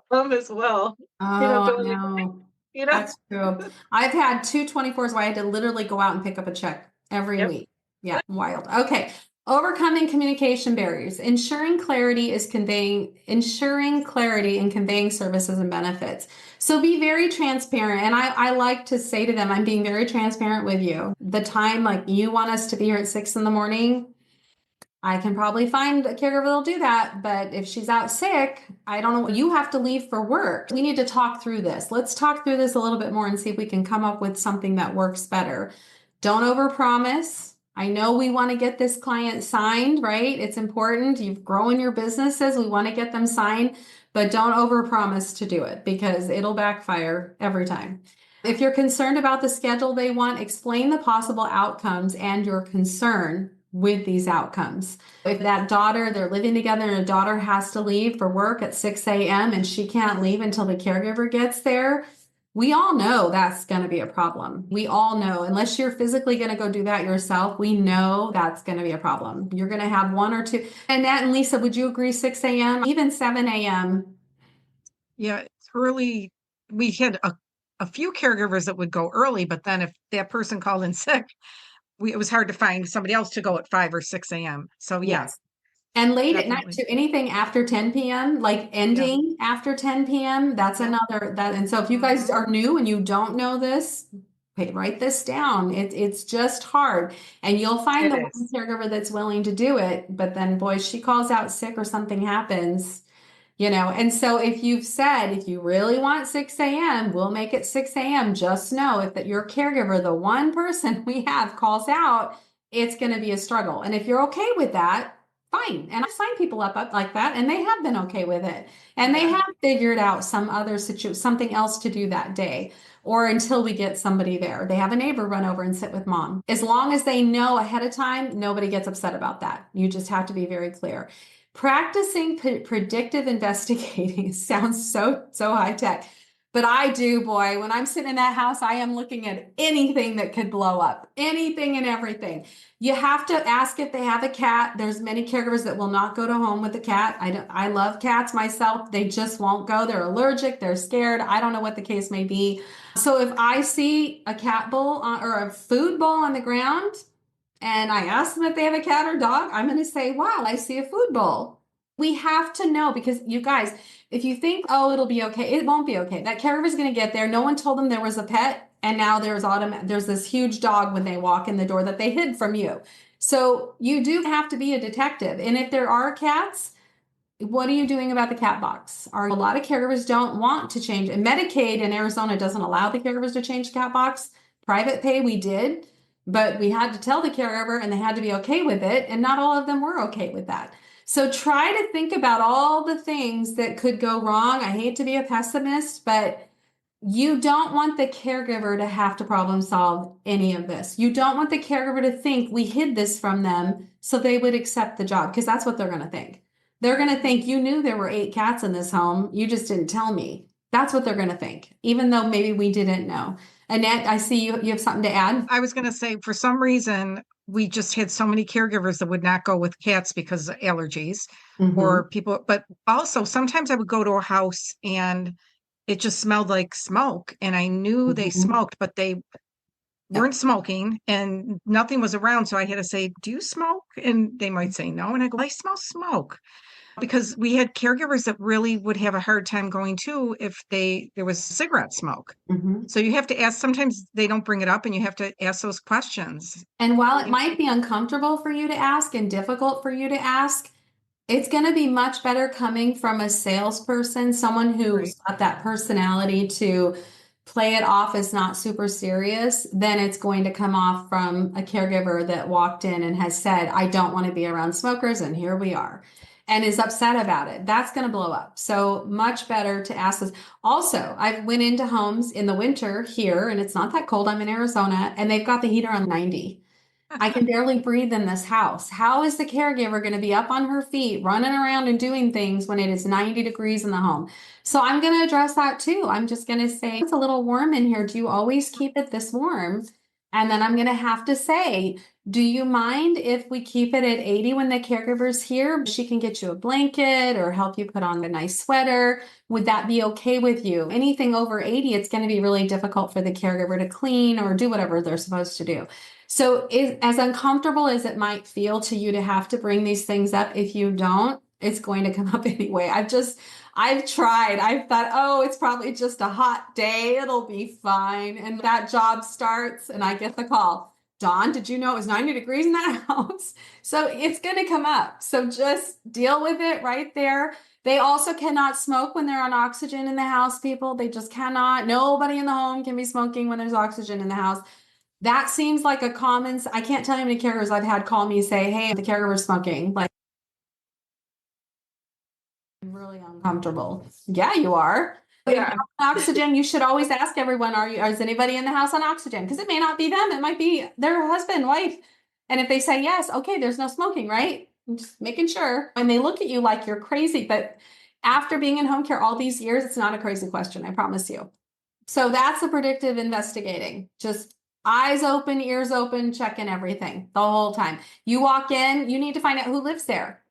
Speaker 4: from as well.
Speaker 2: Oh, no. That's true. I've had 2 24s where I had to literally go out and pick up a check every week. Yeah, wild. Okay. Overcoming communication barriers. Ensuring clarity in conveying services and benefits. So be very transparent. And I like to say to them, I'm being very transparent with you. The time, like you want us to be here at 6 a.m, I can probably find a caregiver that'll do that. But if she's out sick, I don't know. You have to leave for work. We need to talk through this. Let's talk through this a little bit more and see if we can come up with something that works better. Don't overpromise. I know we want to get this client signed, right? It's important. You've grown your businesses. We want to get them signed, but don't overpromise to do it because it'll backfire every time. If you're concerned about the schedule they want, explain the possible outcomes and your concern with these outcomes. If that daughter, they're living together and a daughter has to leave for work at 6 a.m. and she can't leave until the caregiver gets there, we all know that's going to be a problem. We all know, unless you're physically going to go do that yourself, we know that's going to be a problem. You're going to have one or two. Annette and Lisa, would you agree 6 a.m., even 7 a.m.?
Speaker 1: Yeah, it's early. We had a few caregivers that would go early, but then if that person called in sick, it was hard to find somebody else to go at 5 or 6 a.m. So yeah,
Speaker 2: Yes. And late at night
Speaker 1: definitely.
Speaker 2: too, anything after 10 p.m., like ending after 10 p.m., that's
Speaker 1: Yeah.
Speaker 2: another that. And so if you guys
Speaker 1: Mhm.
Speaker 2: are new and you don't know this, okay, write this down. It's just hard. And you'll find
Speaker 1: It
Speaker 2: the one
Speaker 1: is.
Speaker 2: caregiver that's willing to do it. But then boy, she calls out sick or something happens, you know. And so if you've said, if you really want 6 a.m., we'll make it 6 a.m. Just know if that your caregiver, the one person we have calls out, it's going to be a struggle. And if you're okay with that, fine. And I sign people up like that, and they have been okay with it. And they
Speaker 1: Yeah.
Speaker 2: have figured out some other something else to do that day, or until we get somebody there. They have a neighbor run over and sit with mom. As long as they know ahead of time, nobody gets upset about that. You just have to be very clear. Practicing predictive investigating sounds so high tech. But I do, boy, when I'm sitting in that house, I am looking at anything that could blow up, anything and everything. You have to ask if they have a cat. There's many caregivers that will not go to home with a cat. I love cats myself. They just won't go. They're allergic. They're scared. I don't know what the case may be. So if I see a cat bowl or a food bowl on the ground and I ask them if they have a cat or dog, I'm going to say, wow, I see a food bowl. We have to know, because you guys, if you think, oh, it'll be okay, it won't be okay. That caregiver is going to get there. No one told them there was a pet, and now there's this huge dog when they walk in the door that they hid from you. So you do have to be a detective. And if there are cats, what are you doing about the cat box? A lot of caregivers don't want to change. And Medicaid in Arizona doesn't allow the caregivers to change the cat box. Private pay, we did, but we had to tell the caregiver and they had to be okay with it. And not all of them were okay with that. So try to think about all the things that could go wrong. I hate to be a pessimist, but you don't want the caregiver to have to problem solve any of this. You don't want the caregiver to think we hid this from them so they would accept the job, because that's what they're going to think. They're going to think you knew there were 8 cats in this home. You just didn't tell me. That's what they're going to think, even though maybe we didn't know. Annette, I see you have something to add.
Speaker 1: I was going to say, for some reason, we just had so many caregivers that would not go with cats because of allergies or people. But also, sometimes I would go to a house and it just smelled like smoke. And I knew they smoked, but they weren't smoking and nothing was around. So I had to say, do you smoke? And they might say no. And I go, I smell smoke. Because we had caregivers that really would have a hard time going to if there was cigarette smoke. So you have to ask, sometimes they don't bring it up and you have to ask those questions.
Speaker 2: And while it might be uncomfortable for you to ask and difficult for you to ask, it's going to be much better coming from a salesperson, someone who's got that personality to play it off as not super serious, than it's going to come off from a caregiver that walked in and has said, I don't want to be around smokers, and here we are, and is upset about it. That's going to blow up. So much better to ask this. Also, I went into homes in the winter here, and it's not that cold. I'm in Arizona, and they've got the heater on 90. I can barely breathe in this house. How is the caregiver going to be up on her feet, running around and doing things when it is 90 degrees in the home? So I'm going to address that too. I'm just going to say, it's a little warm in here. Do you always keep it this warm? And then I'm going to have to say, do you mind if we keep it at 80 when the caregiver's here? She can get you a blanket or help you put on a nice sweater. Would that be okay with you? Anything over 80, it's going to be really difficult for the caregiver to clean or do whatever they're supposed to do. So as uncomfortable as it might feel to you to have to bring these things up, if you don't, it's going to come up anyway. I've tried. I've thought, oh, it's probably just a hot day. It'll be fine. And that job starts and I get the call. Dawn, did you know it was 90 degrees in that house? So it's going to come up. So just deal with it right there. They also cannot smoke when they're on oxygen in the house, people. They just cannot. Nobody in the home can be smoking when there's oxygen in the house. That seems like a common, I can't tell you how many caregivers I've had call me say, hey, the caregiver's smoking. Like, I'm really uncomfortable. Yeah, you are.
Speaker 4: Yeah.
Speaker 2: Oxygen, you should always ask everyone, is anybody in the house on oxygen? Because it may not be them, it might be their husband, wife. And if they say yes, okay, there's no smoking, right? I'm just making sure. And they look at you like you're crazy, but after being in home care all these years, it's not a crazy question, I promise you. So that's the predictive investigating. Just eyes open, ears open, checking everything the whole time. You walk in, you need to find out who lives there.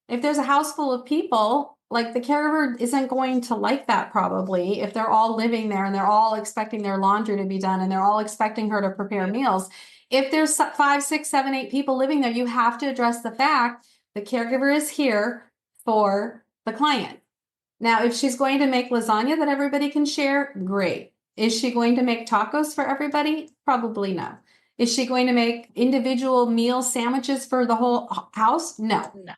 Speaker 2: If there's a house full of people, like the caregiver isn't going to like that probably if they're all living there and they're all expecting their laundry to be done and they're all expecting her to prepare meals. If there's 5, 6, 7, 8 people living there, you have to address the fact the caregiver is here for the client. Now, if she's going to make lasagna that everybody can share, great. Is she going to make tacos for everybody? Probably no. Is she going to make individual meal sandwiches for the whole house? No.
Speaker 4: No.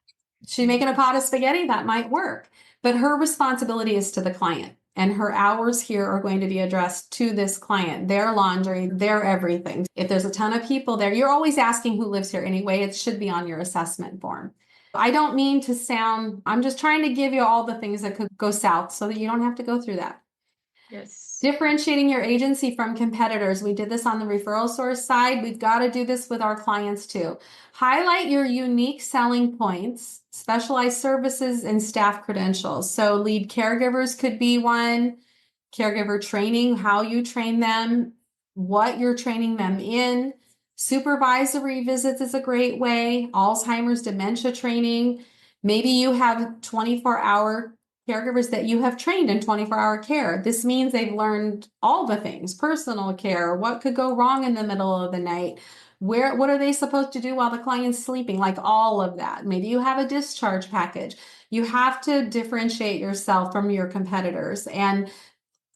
Speaker 2: She's making a pot of spaghetti, that might work. But her responsibility is to the client. And her hours here are going to be addressed to this client, their laundry, their everything. If there's a ton of people there, you're always asking who lives here anyway. It should be on your assessment form. I don't mean to sound, I'm just trying to give you all the things that could go south so that you don't have to go through that.
Speaker 4: Yes.
Speaker 2: Differentiating your agency from competitors. We did this on the referral source side. We've got to do this with our clients too. Highlight your unique selling points, specialized services, and staff credentials. So lead caregivers could be one. Caregiver training, how you train them, what you're training them in. Supervisory visits is a great way. Alzheimer's, dementia training. Maybe you have 24-hour caregivers that you have trained in 24-hour care. This means they've learned all the things, personal care, what could go wrong in the middle of the night, what are they supposed to do while the client's sleeping, like all of that. Maybe you have a discharge package. You have to differentiate yourself from your competitors. And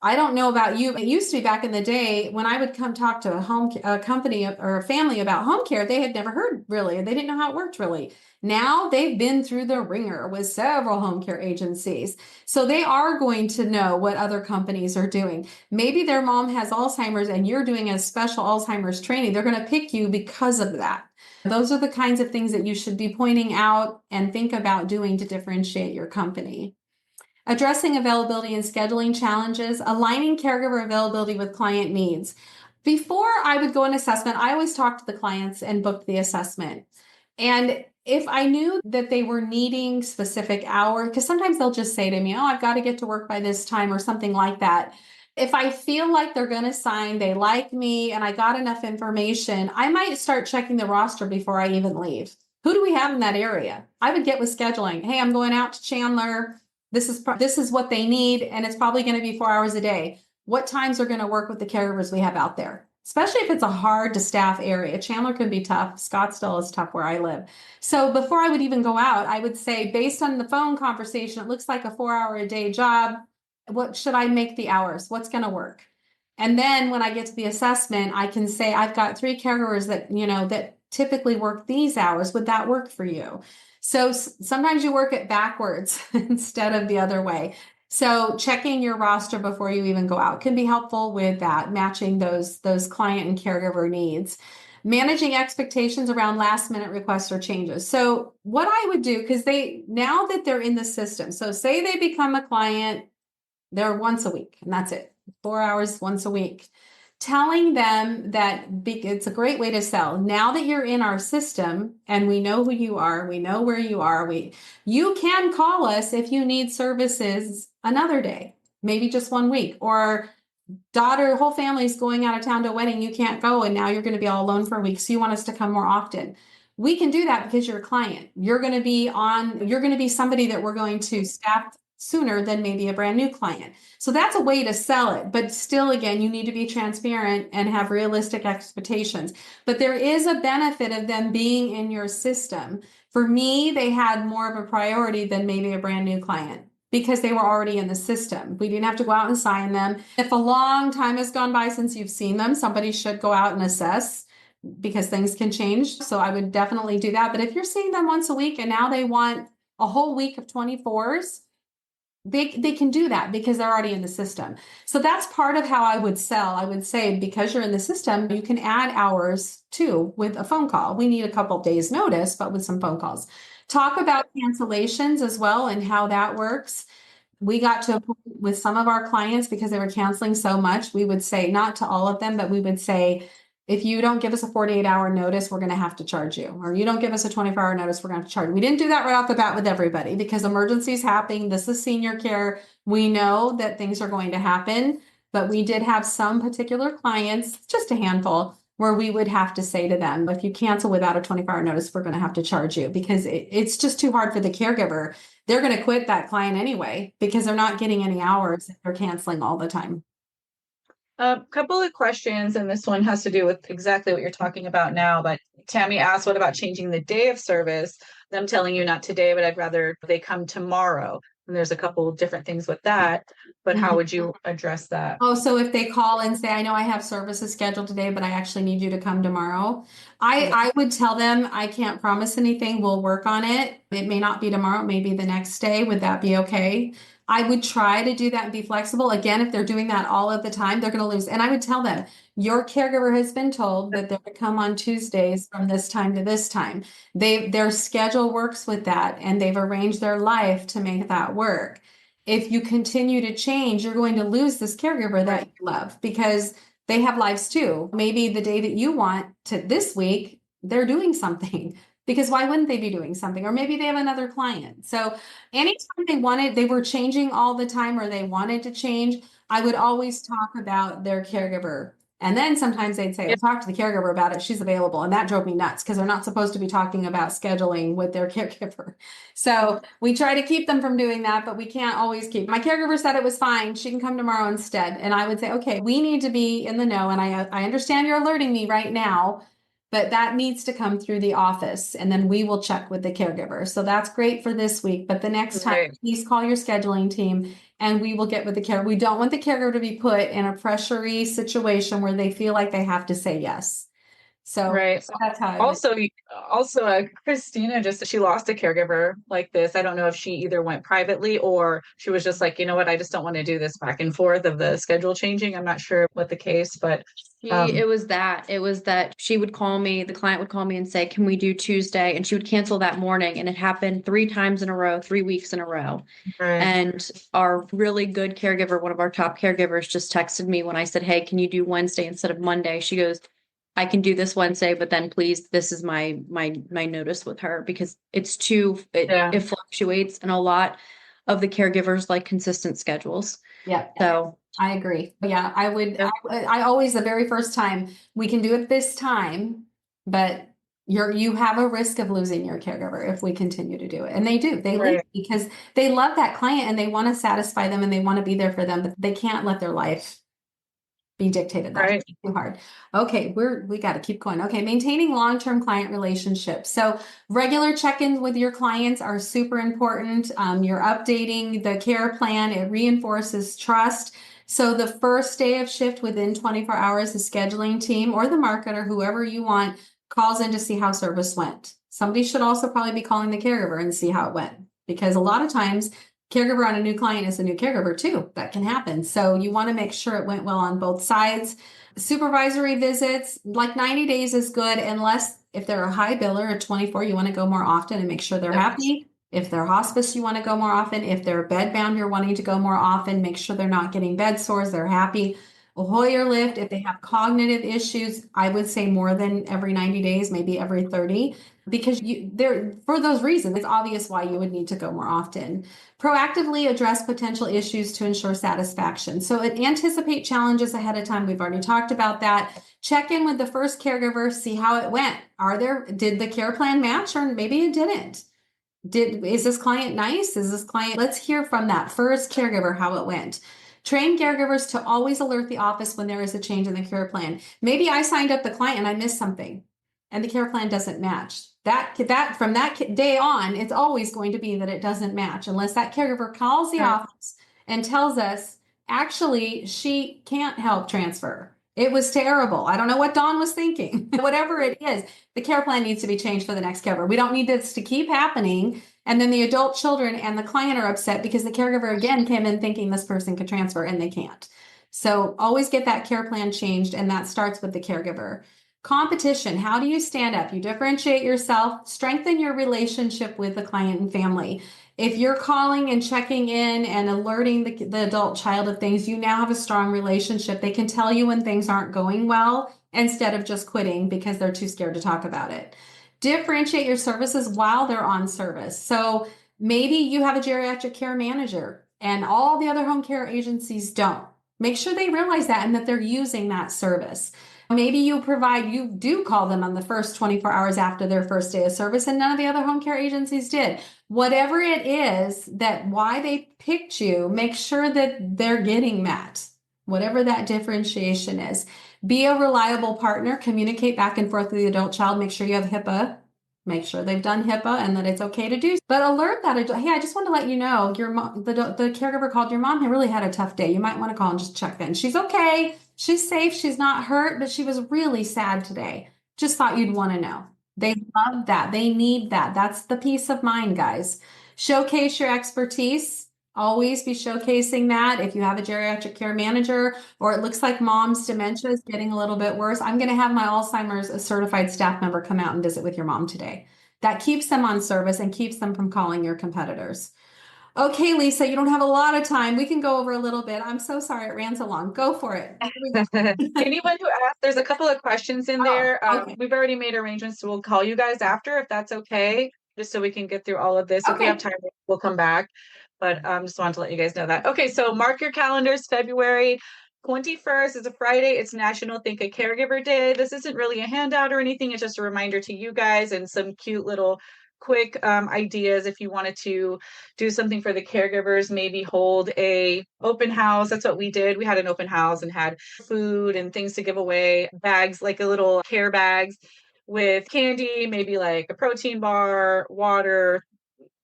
Speaker 2: I don't know about you. It used to be back in the day when I would come talk to a company or a family about home care, they had never heard really. They didn't know how it worked really. Now they've been through the ringer with several home care agencies. So they are going to know what other companies are doing. Maybe their mom has Alzheimer's and you're doing a special Alzheimer's training. They're going to pick you because of that. Those are the kinds of things that you should be pointing out and think about doing to differentiate your company. Addressing availability and scheduling challenges, aligning caregiver availability with client needs. Before I would go an assessment, I always talked to the clients and booked the assessment. And if I knew that they were needing specific hours, because sometimes they'll just say to me, oh, I've got to get to work by this time or something like that. If I feel like they're going to sign, they like me, and I got enough information, I might start checking the roster before I even leave. Who do we have in that area? I would get with scheduling. Hey, I'm going out to Chandler. This is what they need, and it's probably going to be 4 hours a day. What times are going to work with the caregivers we have out there? Especially if it's a hard to staff area. Chandler can be tough. Scottsdale is tough where I live. So before I would even go out, I would say, based on the phone conversation, it looks like a 4-hour-a-day job. What should I make the hours? What's going to work? And then when I get to the assessment, I can say, I've got 3 caregivers that typically work these hours. Would that work for you? So sometimes you work it backwards instead of the other way. So checking your roster before you even go out can be helpful with that, matching those client and caregiver needs. Managing expectations around last minute requests or changes. So what I would do, because now that they're in the system, so say they become a client, they're once a week and that's it, 4 hours once a week. Telling them that it's a great way to sell. Now that you're in our system and we know who you are, we know where you are, you can call us if you need services another day, maybe just 1 week, or whole family's going out of town to a wedding, you can't go, and now you're going to be all alone for a week, so you want us to come more often. We can do that because you're a client. You're going to be somebody that we're going to staff sooner than maybe a brand new client. So that's a way to sell it. But still, again, you need to be transparent and have realistic expectations. But there is a benefit of them being in your system. For me, they had more of a priority than maybe a brand new client because they were already in the system. We didn't have to go out and sign them. If a long time has gone by since you've seen them, somebody should go out and assess because things can change. So I would definitely do that. But if you're seeing them once a week and now they want a whole week of 24s, they can do that because they're already in the system. So that's part of how I would sell. I would say, because you're in the system, you can add hours too with a phone call. We need a couple of days notice, but with some phone calls. Talk about cancellations as well and how that works. we got to a point with some of our clients because they were canceling so much, we would say, not to all of them, but we would say, if you don't give us a 48-hour notice, we're going to have to charge you. Or you don't give us a 24-hour notice, we're going to have to charge you. We didn't do that right off the bat with everybody because emergencies happen. This is senior care. We know that things are going to happen, but we did have some particular clients, just a handful, where we would have to say to them, if you cancel without a 24-hour notice, we're going to have to charge you because it's just too hard for the caregiver. They're going to quit that client anyway because they're not getting any hours if they're canceling all the time.
Speaker 4: A couple of questions, and this one has to do with exactly what you're talking about now. But Tammy asked, what about changing the day of service? Them telling you not today, but I'd rather they come tomorrow. And there's a couple of different things with that. But how would you address that?
Speaker 2: Oh, so if they call and say, I know I have services scheduled today, but I actually need you to come tomorrow. I would tell them, I can't promise anything. We'll work on it. It may not be tomorrow, it may be the next day. Would that be okay? I would try to do that and be flexible. Again, if they're doing that all of the time, they're going to lose. And I would tell them, your caregiver has been told that they're going to come on Tuesdays from this time to this time. Their schedule works with that, and they've arranged their life to make that work. If you continue to change, you're going to lose this caregiver that you love because they have lives too. Maybe the day that you want to this week, they're doing something. Because why wouldn't they be doing something? Or maybe they have another client. So anytime they were changing all the time or they wanted to change, I would always talk about their caregiver. And then sometimes they'd say, I'll talk to the caregiver about it. She's available. And that drove me nuts because they're not supposed to be talking about scheduling with their caregiver. So we try to keep them from doing that, but we can't always keep. My caregiver said it was fine. She can come tomorrow instead. And I would say, okay, we need to be in the know. And I understand you're alerting me right now, but that needs to come through the office and then we will check with the caregiver. So that's great for this week. But the next time, please call your scheduling team and we will get with the caregiver. We don't want the caregiver to be put in a pressury situation where they feel like they have to say yes. So that's how
Speaker 4: also Christina she lost a caregiver like this. I don't know if she either went privately or she was just like, you know what, I just don't want to do this back and forth of the schedule changing. I'm not sure what the case, but
Speaker 3: it was that she would call me, the client would call me and say, can we do Tuesday? And she would cancel that morning. And it happened 3 times in a row, 3 weeks in a row.
Speaker 4: Right.
Speaker 3: And our really good caregiver, one of our top caregivers, just texted me when I said, hey, can you do Wednesday instead of Monday? She goes, I can do this Wednesday, but then please, this is my notice with her because it's it fluctuates and a lot of the caregivers like consistent schedules.
Speaker 2: Yeah.
Speaker 3: So
Speaker 2: I agree. Yeah, I always, the very first time, we can do it this time, but you have a risk of losing your caregiver if we continue to do it. And they do, they leave because they love that client and they want to satisfy them and they want to be there for them, but they can't let their life be dictated. That's too hard. Okay, we got to keep going. Okay, maintaining long-term client relationships. So regular check-ins with your clients are super important. You're updating the care plan. It reinforces trust. So the first day of shift within 24 hours, the scheduling team or the marketer, whoever you want, calls in to see how service went. Somebody should also probably be calling the caregiver and see how it went because a lot of times caregiver on a new client is a new caregiver too. That can happen. So you want to make sure it went well on both sides. Supervisory visits, like 90 days is good unless if they're a high biller, a 24, you want to go more often and make sure they're happy. If they're hospice, you want to go more often. If they're bed bound, you're wanting to go more often. Make sure they're not getting bed sores. They're happy. A Hoyer lift, if they have cognitive issues, I would say more than every 90 days, maybe every 30, because for those reasons, it's obvious why you would need to go more often. Proactively address potential issues to ensure satisfaction. So anticipate challenges ahead of time. We've already talked about that. Check in with the first caregiver, see how it went. Did the care plan match or maybe it didn't? Is this client nice? Let's hear from that first caregiver how it went. Train caregivers to always alert the office when there is a change in the care plan. Maybe I signed up the client and I missed something and the care plan doesn't match. That from that day on, it's always going to be that it doesn't match unless that caregiver calls the office and tells us, actually, she can't help transfer. It was terrible. I don't know what Dawn was thinking. Whatever it is, the care plan needs to be changed for the next caregiver. We don't need this to keep happening. And then the adult children and the client are upset because the caregiver again came in thinking this person could transfer and they can't. So always get that care plan changed. And that starts with the caregiver. Competition. How do you stand up? You differentiate yourself, strengthen your relationship with the client and family. If you're calling and checking in and alerting the adult child of things, you now have a strong relationship. They can tell you when things aren't going well instead of just quitting because they're too scared to talk about it. Differentiate your services while they're on service. So maybe you have a geriatric care manager and all the other home care agencies don't. Make sure they realize that and that they're using that service. Maybe you do call them on the first 24 hours after their first day of service, and none of the other home care agencies did. Whatever it is that why they picked you, make sure that they're getting that, whatever that differentiation is. Be a reliable partner, communicate back and forth with the adult child, make sure you have HIPAA. Make sure they've done HIPAA and that it's okay to do. But alert that adult, hey, I just want to let you know your mom, the caregiver called your mom. They really had a tough day. You might want to call and just check in. She's okay. She's safe. She's not hurt, but she was really sad today. Just thought you'd want to know. They love that. They need that. That's the peace of mind, guys. Showcase your expertise. Always be showcasing that. If you have a geriatric care manager or it looks like mom's dementia is getting a little bit worse, I'm going to have my Alzheimer's a certified staff member come out and visit with your mom today. That keeps them on service and keeps them from calling your competitors. Okay, Lisa, you don't have a lot of time. We can go over a little bit. I'm so sorry it ran so long. Go for it.
Speaker 4: Anyone who asked, there's a couple of questions in there.
Speaker 2: Okay.
Speaker 4: We've already made arrangements, so we'll call you guys after if that's okay, just so we can get through all of this. If we
Speaker 2: Okay.
Speaker 4: have time, we'll come back. But just wanted to let you guys know that. Okay, so mark your calendars. February 21st is a Friday. It's National Think a Caregiver Day. This isn't really a handout or anything. It's just a reminder to you guys and some cute little quick ideas if you wanted to do something for the caregivers, maybe hold a open house. That's what we did. We had an open house and had food and things to give away, bags, like a little care bags with candy, maybe like a protein bar, water,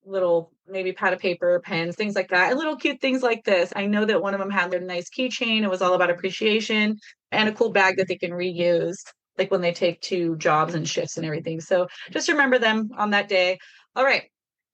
Speaker 4: little maybe pad of paper, pens, things like that, and little cute things like this. I know that one of them had their nice keychain. It was all about appreciation and a cool bag that they can reuse, like when they take to jobs and shifts and everything. So just remember them on that day. All right.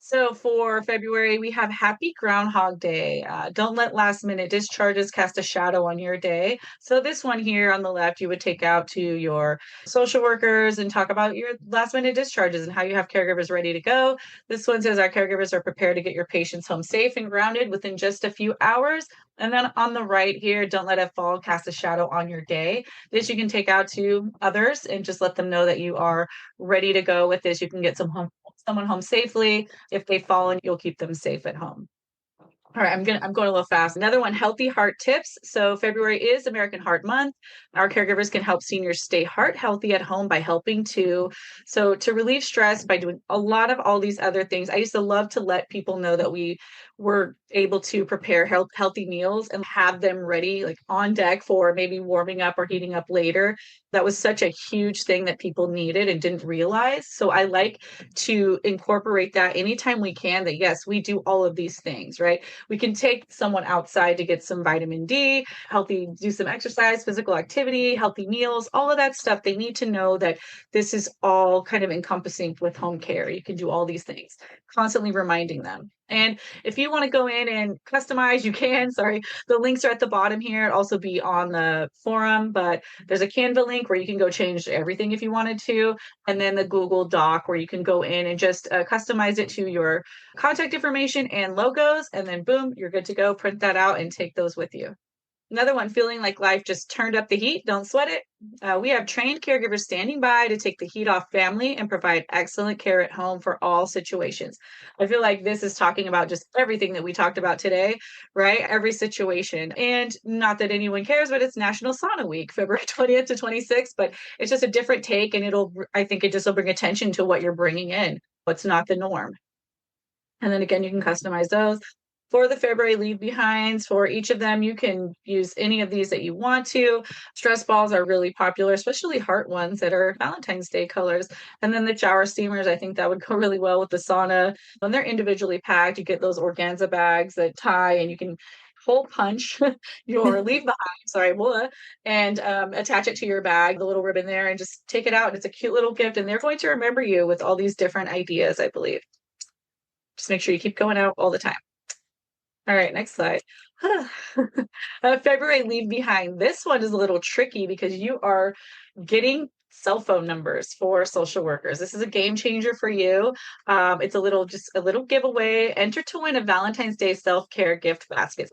Speaker 4: So for February, we have Happy Groundhog Day. Don't let last minute discharges cast a shadow on your day. So this one here on the left, you would take out to your social workers and talk about your last minute discharges and how you have caregivers ready to go. This one says our caregivers are prepared to get your patients home safe and grounded within just a few hours. And then on the right here, don't let a fall cast a shadow on your day. This you can take out to others and just let them know that you are ready to go with this. You can get someone home safely. If they fall in, you'll keep them safe at home. All right, I'm going a little fast. Another one, healthy heart tips. So February is American Heart Month. Our caregivers can help seniors stay heart healthy at home by helping to relieve stress by doing a lot of all these other things. I used to love to let people know that we were able to prepare healthy meals and have them ready, like on deck for maybe warming up or heating up later. That was such a huge thing that people needed and didn't realize. So I like to incorporate that anytime we can, that yes, we do all of these things, right? We can take someone outside to get some vitamin D, do some exercise, physical activity, healthy meals, all of that stuff. They need to know that this is all kind of encompassing with home care. You can do all these things, constantly reminding them. And if you want to go in and customize, you can. Sorry, the links are at the bottom here. It'll also be on the forum, but there's a Canva link where you can go change everything if you wanted to. And then the Google Doc where you can go in and just customize it to your contact information and logos. And then boom, you're good to go. Print that out and take those with you. Another one, feeling like life just turned up the heat. Don't sweat it. We have trained caregivers standing by to take the heat off family and provide excellent care at home for all situations. I feel like this is talking about just everything that we talked about today, right? Every situation. And not that anyone cares, but it's National Sauna Week, February 20th to 26th, but it's just a different take. And I think it just will bring attention to what you're bringing in, what's not the norm. And then again, you can customize those. For the February leave behinds, for each of them, you can use any of these that you want to. Stress balls are really popular, especially heart ones that are Valentine's Day colors. And then the shower steamers, I think that would go really well with the sauna. When they're individually packed, you get those organza bags that tie, and you can hole punch your leave behind, and attach it to your bag, the little ribbon there, and just take it out. And it's a cute little gift, and they're going to remember you with all these different ideas, I believe. Just make sure you keep going out all the time. All right, next slide. February leave behind. This one is a little tricky because you are getting cell phone numbers for social workers. This is a game changer for you. It's just a little giveaway. Enter to win a Valentine's Day self-care gift basket.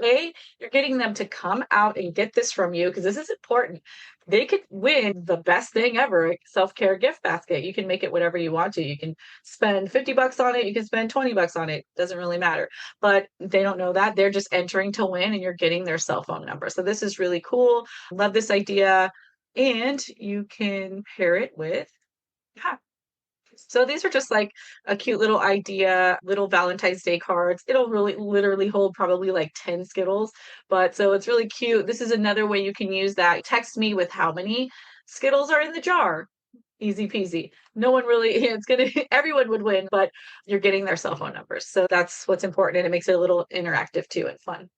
Speaker 4: You're getting them to come out and get this from you because this is important. They could win the best thing ever, self-care gift basket. You can make it whatever you want to. You can spend $50 on it. You can spend $20 on it. Doesn't really matter. But they don't know that. They're just entering to win and you're getting their cell phone number. So this is really cool. Love this idea. And you can pair it with, yeah. So these are just like a cute little idea, little Valentine's Day cards. It'll really literally hold probably like 10 Skittles. But so it's really cute. This is another way you can use that. Text me with how many Skittles are in the jar. Easy peasy. No one really, everyone would win, but you're getting their cell phone numbers. So that's what's important. And it makes it a little interactive too and fun.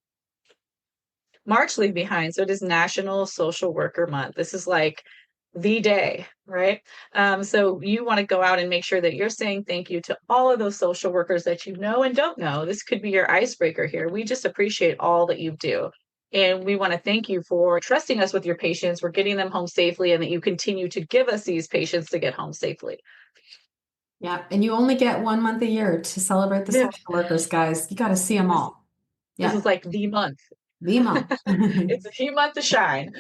Speaker 4: March leave behind. So it is National Social Worker Month. This is like the day, right? So you want to go out and make sure that you're saying thank you to all of those social workers that you know and don't know. This could be your icebreaker here. We just appreciate all that you do. And we want to thank you for trusting us with your patients. We're getting them home safely and that you continue to give us these patients to get home safely.
Speaker 2: Yeah. And you only get 1 month a year to celebrate the social workers, guys. You got to see them all.
Speaker 4: This is like the month.
Speaker 2: The month.
Speaker 4: It's a month to shine.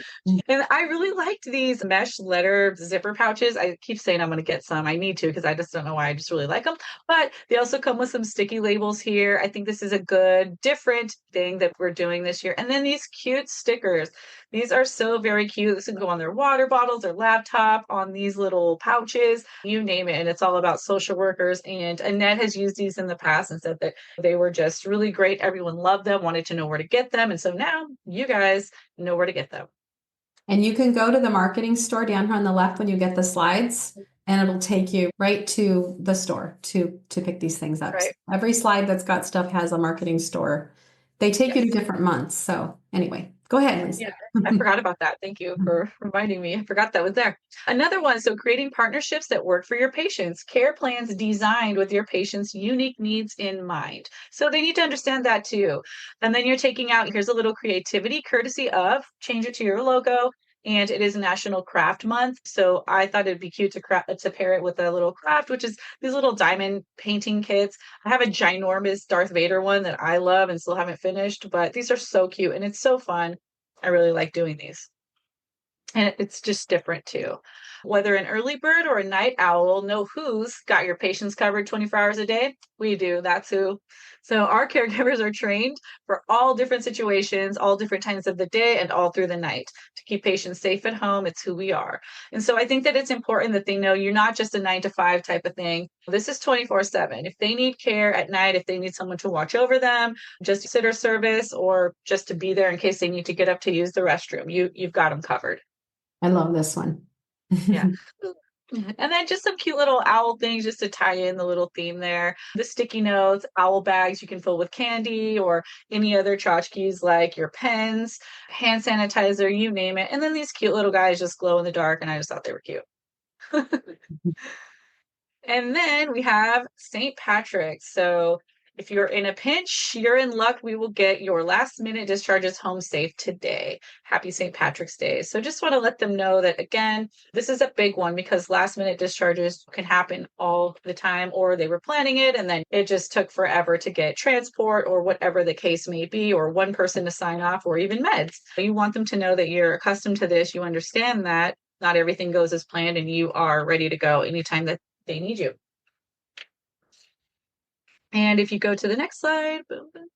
Speaker 4: And I really liked these mesh letter zipper pouches. I keep saying I'm going to get some. I need to because I just don't know why. I just really like them. But they also come with some sticky labels here. I think this is a good, different thing that we're doing this year. And then these cute stickers. These are so very cute. This can go on their water bottles, their laptop, on these little pouches, you name it. And it's all about social workers. And Annette has used these in the past and said that they were just really great. Everyone loved them, wanted to know where to get them. And so now you guys know where to get them.
Speaker 2: And you can go to the marketing store down here on the left when you get the slides, and it'll take you right to the store to pick these things up.
Speaker 4: Right.
Speaker 2: So every slide that's got stuff has a marketing store. They take you to different months. So anyway, go ahead, Lisa.
Speaker 4: Yeah, I forgot about that. Thank you for reminding me. I forgot that was there. Another one. So creating partnerships that work for your patients, care plans designed with your patients' unique needs in mind. So they need to understand that too. And then you're taking out, here's a little creativity courtesy of change it to your logo. And it is National Craft Month. So I thought it'd be cute to pair it with a little craft, which is these little diamond painting kits. I have a ginormous Darth Vader one that I love and still haven't finished, but these are so cute and it's so fun. I really like doing these. And it's just different too. Whether an early bird or a night owl, know who's got your patients covered 24 hours a day? We do. That's who. So our caregivers are trained for all different situations, all different times of the day, and all through the night to keep patients safe at home. It's who we are. And so I think that it's important that they know you're not just a 9 to 5 type of thing. This is 24/7. If they need care at night, if they need someone to watch over them, just sitter service, or just to be there in case they need to get up to use the restroom, you've got them covered.
Speaker 2: I love this one.
Speaker 4: Yeah. And then just some cute little owl things just to tie in the little theme there. The sticky notes, owl bags you can fill with candy or any other tchotchkes like your pens, hand sanitizer, you name it. And then these cute little guys just glow in the dark, and I just thought they were cute. And then we have St. Patrick's. So if you're in a pinch, you're in luck. We will get your last minute discharges home safe today. Happy St. Patrick's Day. So just want to let them know that, again, this is a big one because last minute discharges can happen all the time, or they were planning it and then it just took forever to get transport or whatever the case may be, or one person to sign off, or even meds. You want them to know that you're accustomed to this. You understand that not everything goes as planned and you are ready to go anytime that they need you. And if you go to the next slide, boom, boom.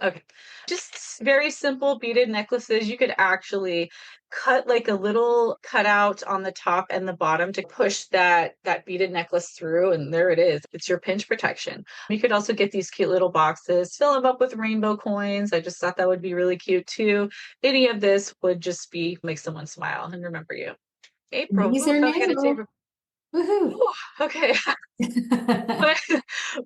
Speaker 4: Okay, just very simple beaded necklaces. You could actually cut like a little cutout on the top and the bottom to push that beaded necklace through, and there it is. It's your pinch protection. You could also get these cute little boxes, fill them up with rainbow coins. I just thought that would be really cute too. Any of this would just make someone smile and remember you. April,
Speaker 2: These are new. Woohoo.
Speaker 4: Whew, okay. But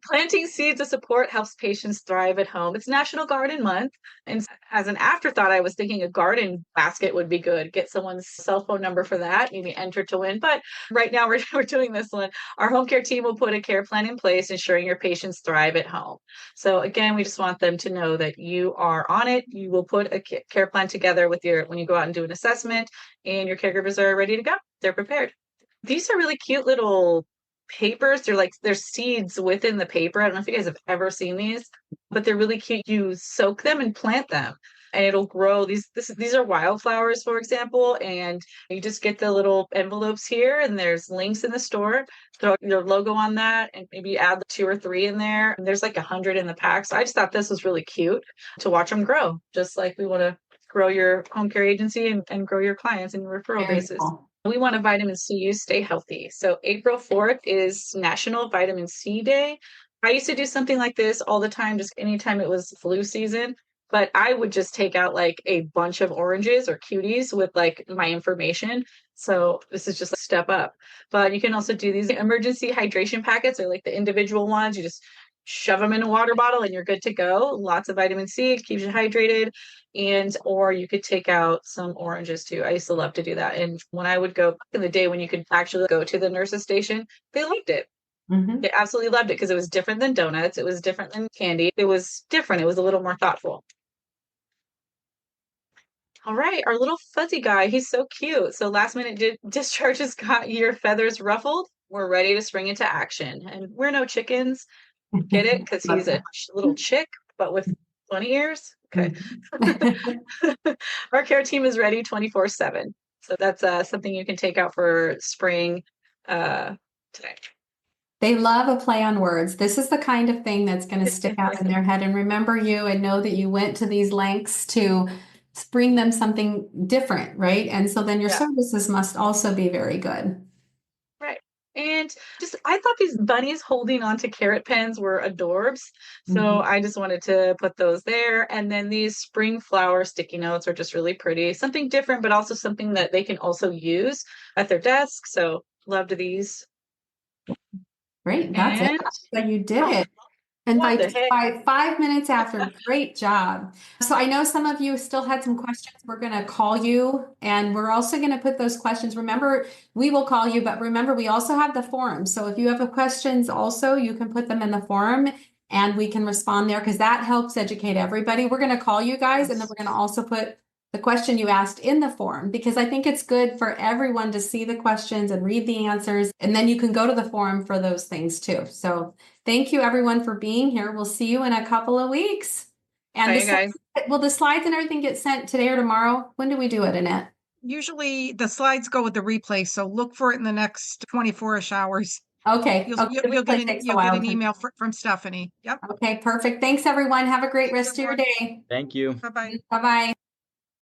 Speaker 4: planting seeds of support helps patients thrive at home. It's National Garden Month. And as an afterthought, I was thinking a garden basket would be good. Get someone's cell phone number for that, maybe enter to win. But right now we're doing this one. Our home care team will put a care plan in place, ensuring your patients thrive at home. So again, we just want them to know that you are on it. You will put a care plan together with when you go out and do an assessment, and your caregivers are ready to go. They're prepared. These are really cute little papers. They're seeds within the paper. I don't know if you guys have ever seen these, but they're really cute. You soak them and plant them, and it'll grow. These are wildflowers, for example, and you just get the little envelopes here, and there's links in the store. Throw your logo on that, and maybe add 2 or 3 in there. And there's like 100 in the pack. So I just thought this was really cute to watch them grow, just like we want to grow your home care agency and grow your clients and your referral
Speaker 2: Very
Speaker 4: basis.
Speaker 2: cool.
Speaker 4: We want to vitamin C you stay healthy. So April 4th is National Vitamin C Day. I used to do something like this all the time, just anytime it was flu season. But I would just take out like a bunch of oranges or cuties with like my information. So this is just a step up. But you can also do these emergency hydration packets, or like the individual ones. You just shove them in a water bottle and you're good to go. Lots of vitamin C, keeps you hydrated. Or you could take out some oranges too. I used to love to do that. And when I would go back in the day when you could actually go to the nurse's station, they liked it.
Speaker 2: Mhm.
Speaker 4: They absolutely loved it because it was different than donuts. It was different than candy. It was different. It was a little more thoughtful. All right, our little fuzzy guy, he's so cute. So last minute discharges got your feathers ruffled. We're ready to spring into action. And we're no chickens. Get it? Because he's a little chick, but with bunny ears. Okay. Our care team is ready 24/7. So that's something you can take out for spring today.
Speaker 2: They love a play on words. This is the kind of thing that's going to stick out in their head and remember you and know that you went to these lengths to bring them something different, right? And so then your
Speaker 4: Yeah.
Speaker 2: services must also be very good.
Speaker 4: Right. And I thought these bunnies holding onto carrot pens were adorbs. So I just wanted to put those there. And then these spring flower sticky notes are just really pretty. Something different, but also something that they can also use at their desk. So loved these.
Speaker 2: Great. That's it.
Speaker 4: And
Speaker 2: So you did it. And
Speaker 4: what
Speaker 2: by,
Speaker 4: the heck?
Speaker 2: by 5 minutes after, great job. So I know some of you still had some questions. We're going to call you and we're also going to put those questions. Remember, we will call you, but remember, we also have the forum. So if you have questions also, you can put them in the forum and we can respond there because that helps educate everybody. We're going to call you guys and then we're going to also put the question you asked in the forum because I think it's good for everyone to see the questions and read the answers. And then you can go to the forum for those things too. So thank you everyone for being here. We'll see you in a couple of weeks. And
Speaker 4: Bye, guys.
Speaker 2: will the slides and everything get sent today or tomorrow? When do we do it, Annette?
Speaker 1: Usually the slides go with the replay, so look for it in the next 24-ish hours.
Speaker 2: Okay.
Speaker 1: You'll,
Speaker 2: Okay.
Speaker 1: you'll get
Speaker 2: Takes a
Speaker 1: you'll
Speaker 2: while
Speaker 1: get an
Speaker 2: to-
Speaker 1: email from Stephanie. Yep.
Speaker 2: Okay, perfect. Thanks everyone. Have a great rest of your day.
Speaker 5: Thank you.
Speaker 1: Bye-bye.
Speaker 2: Bye-bye.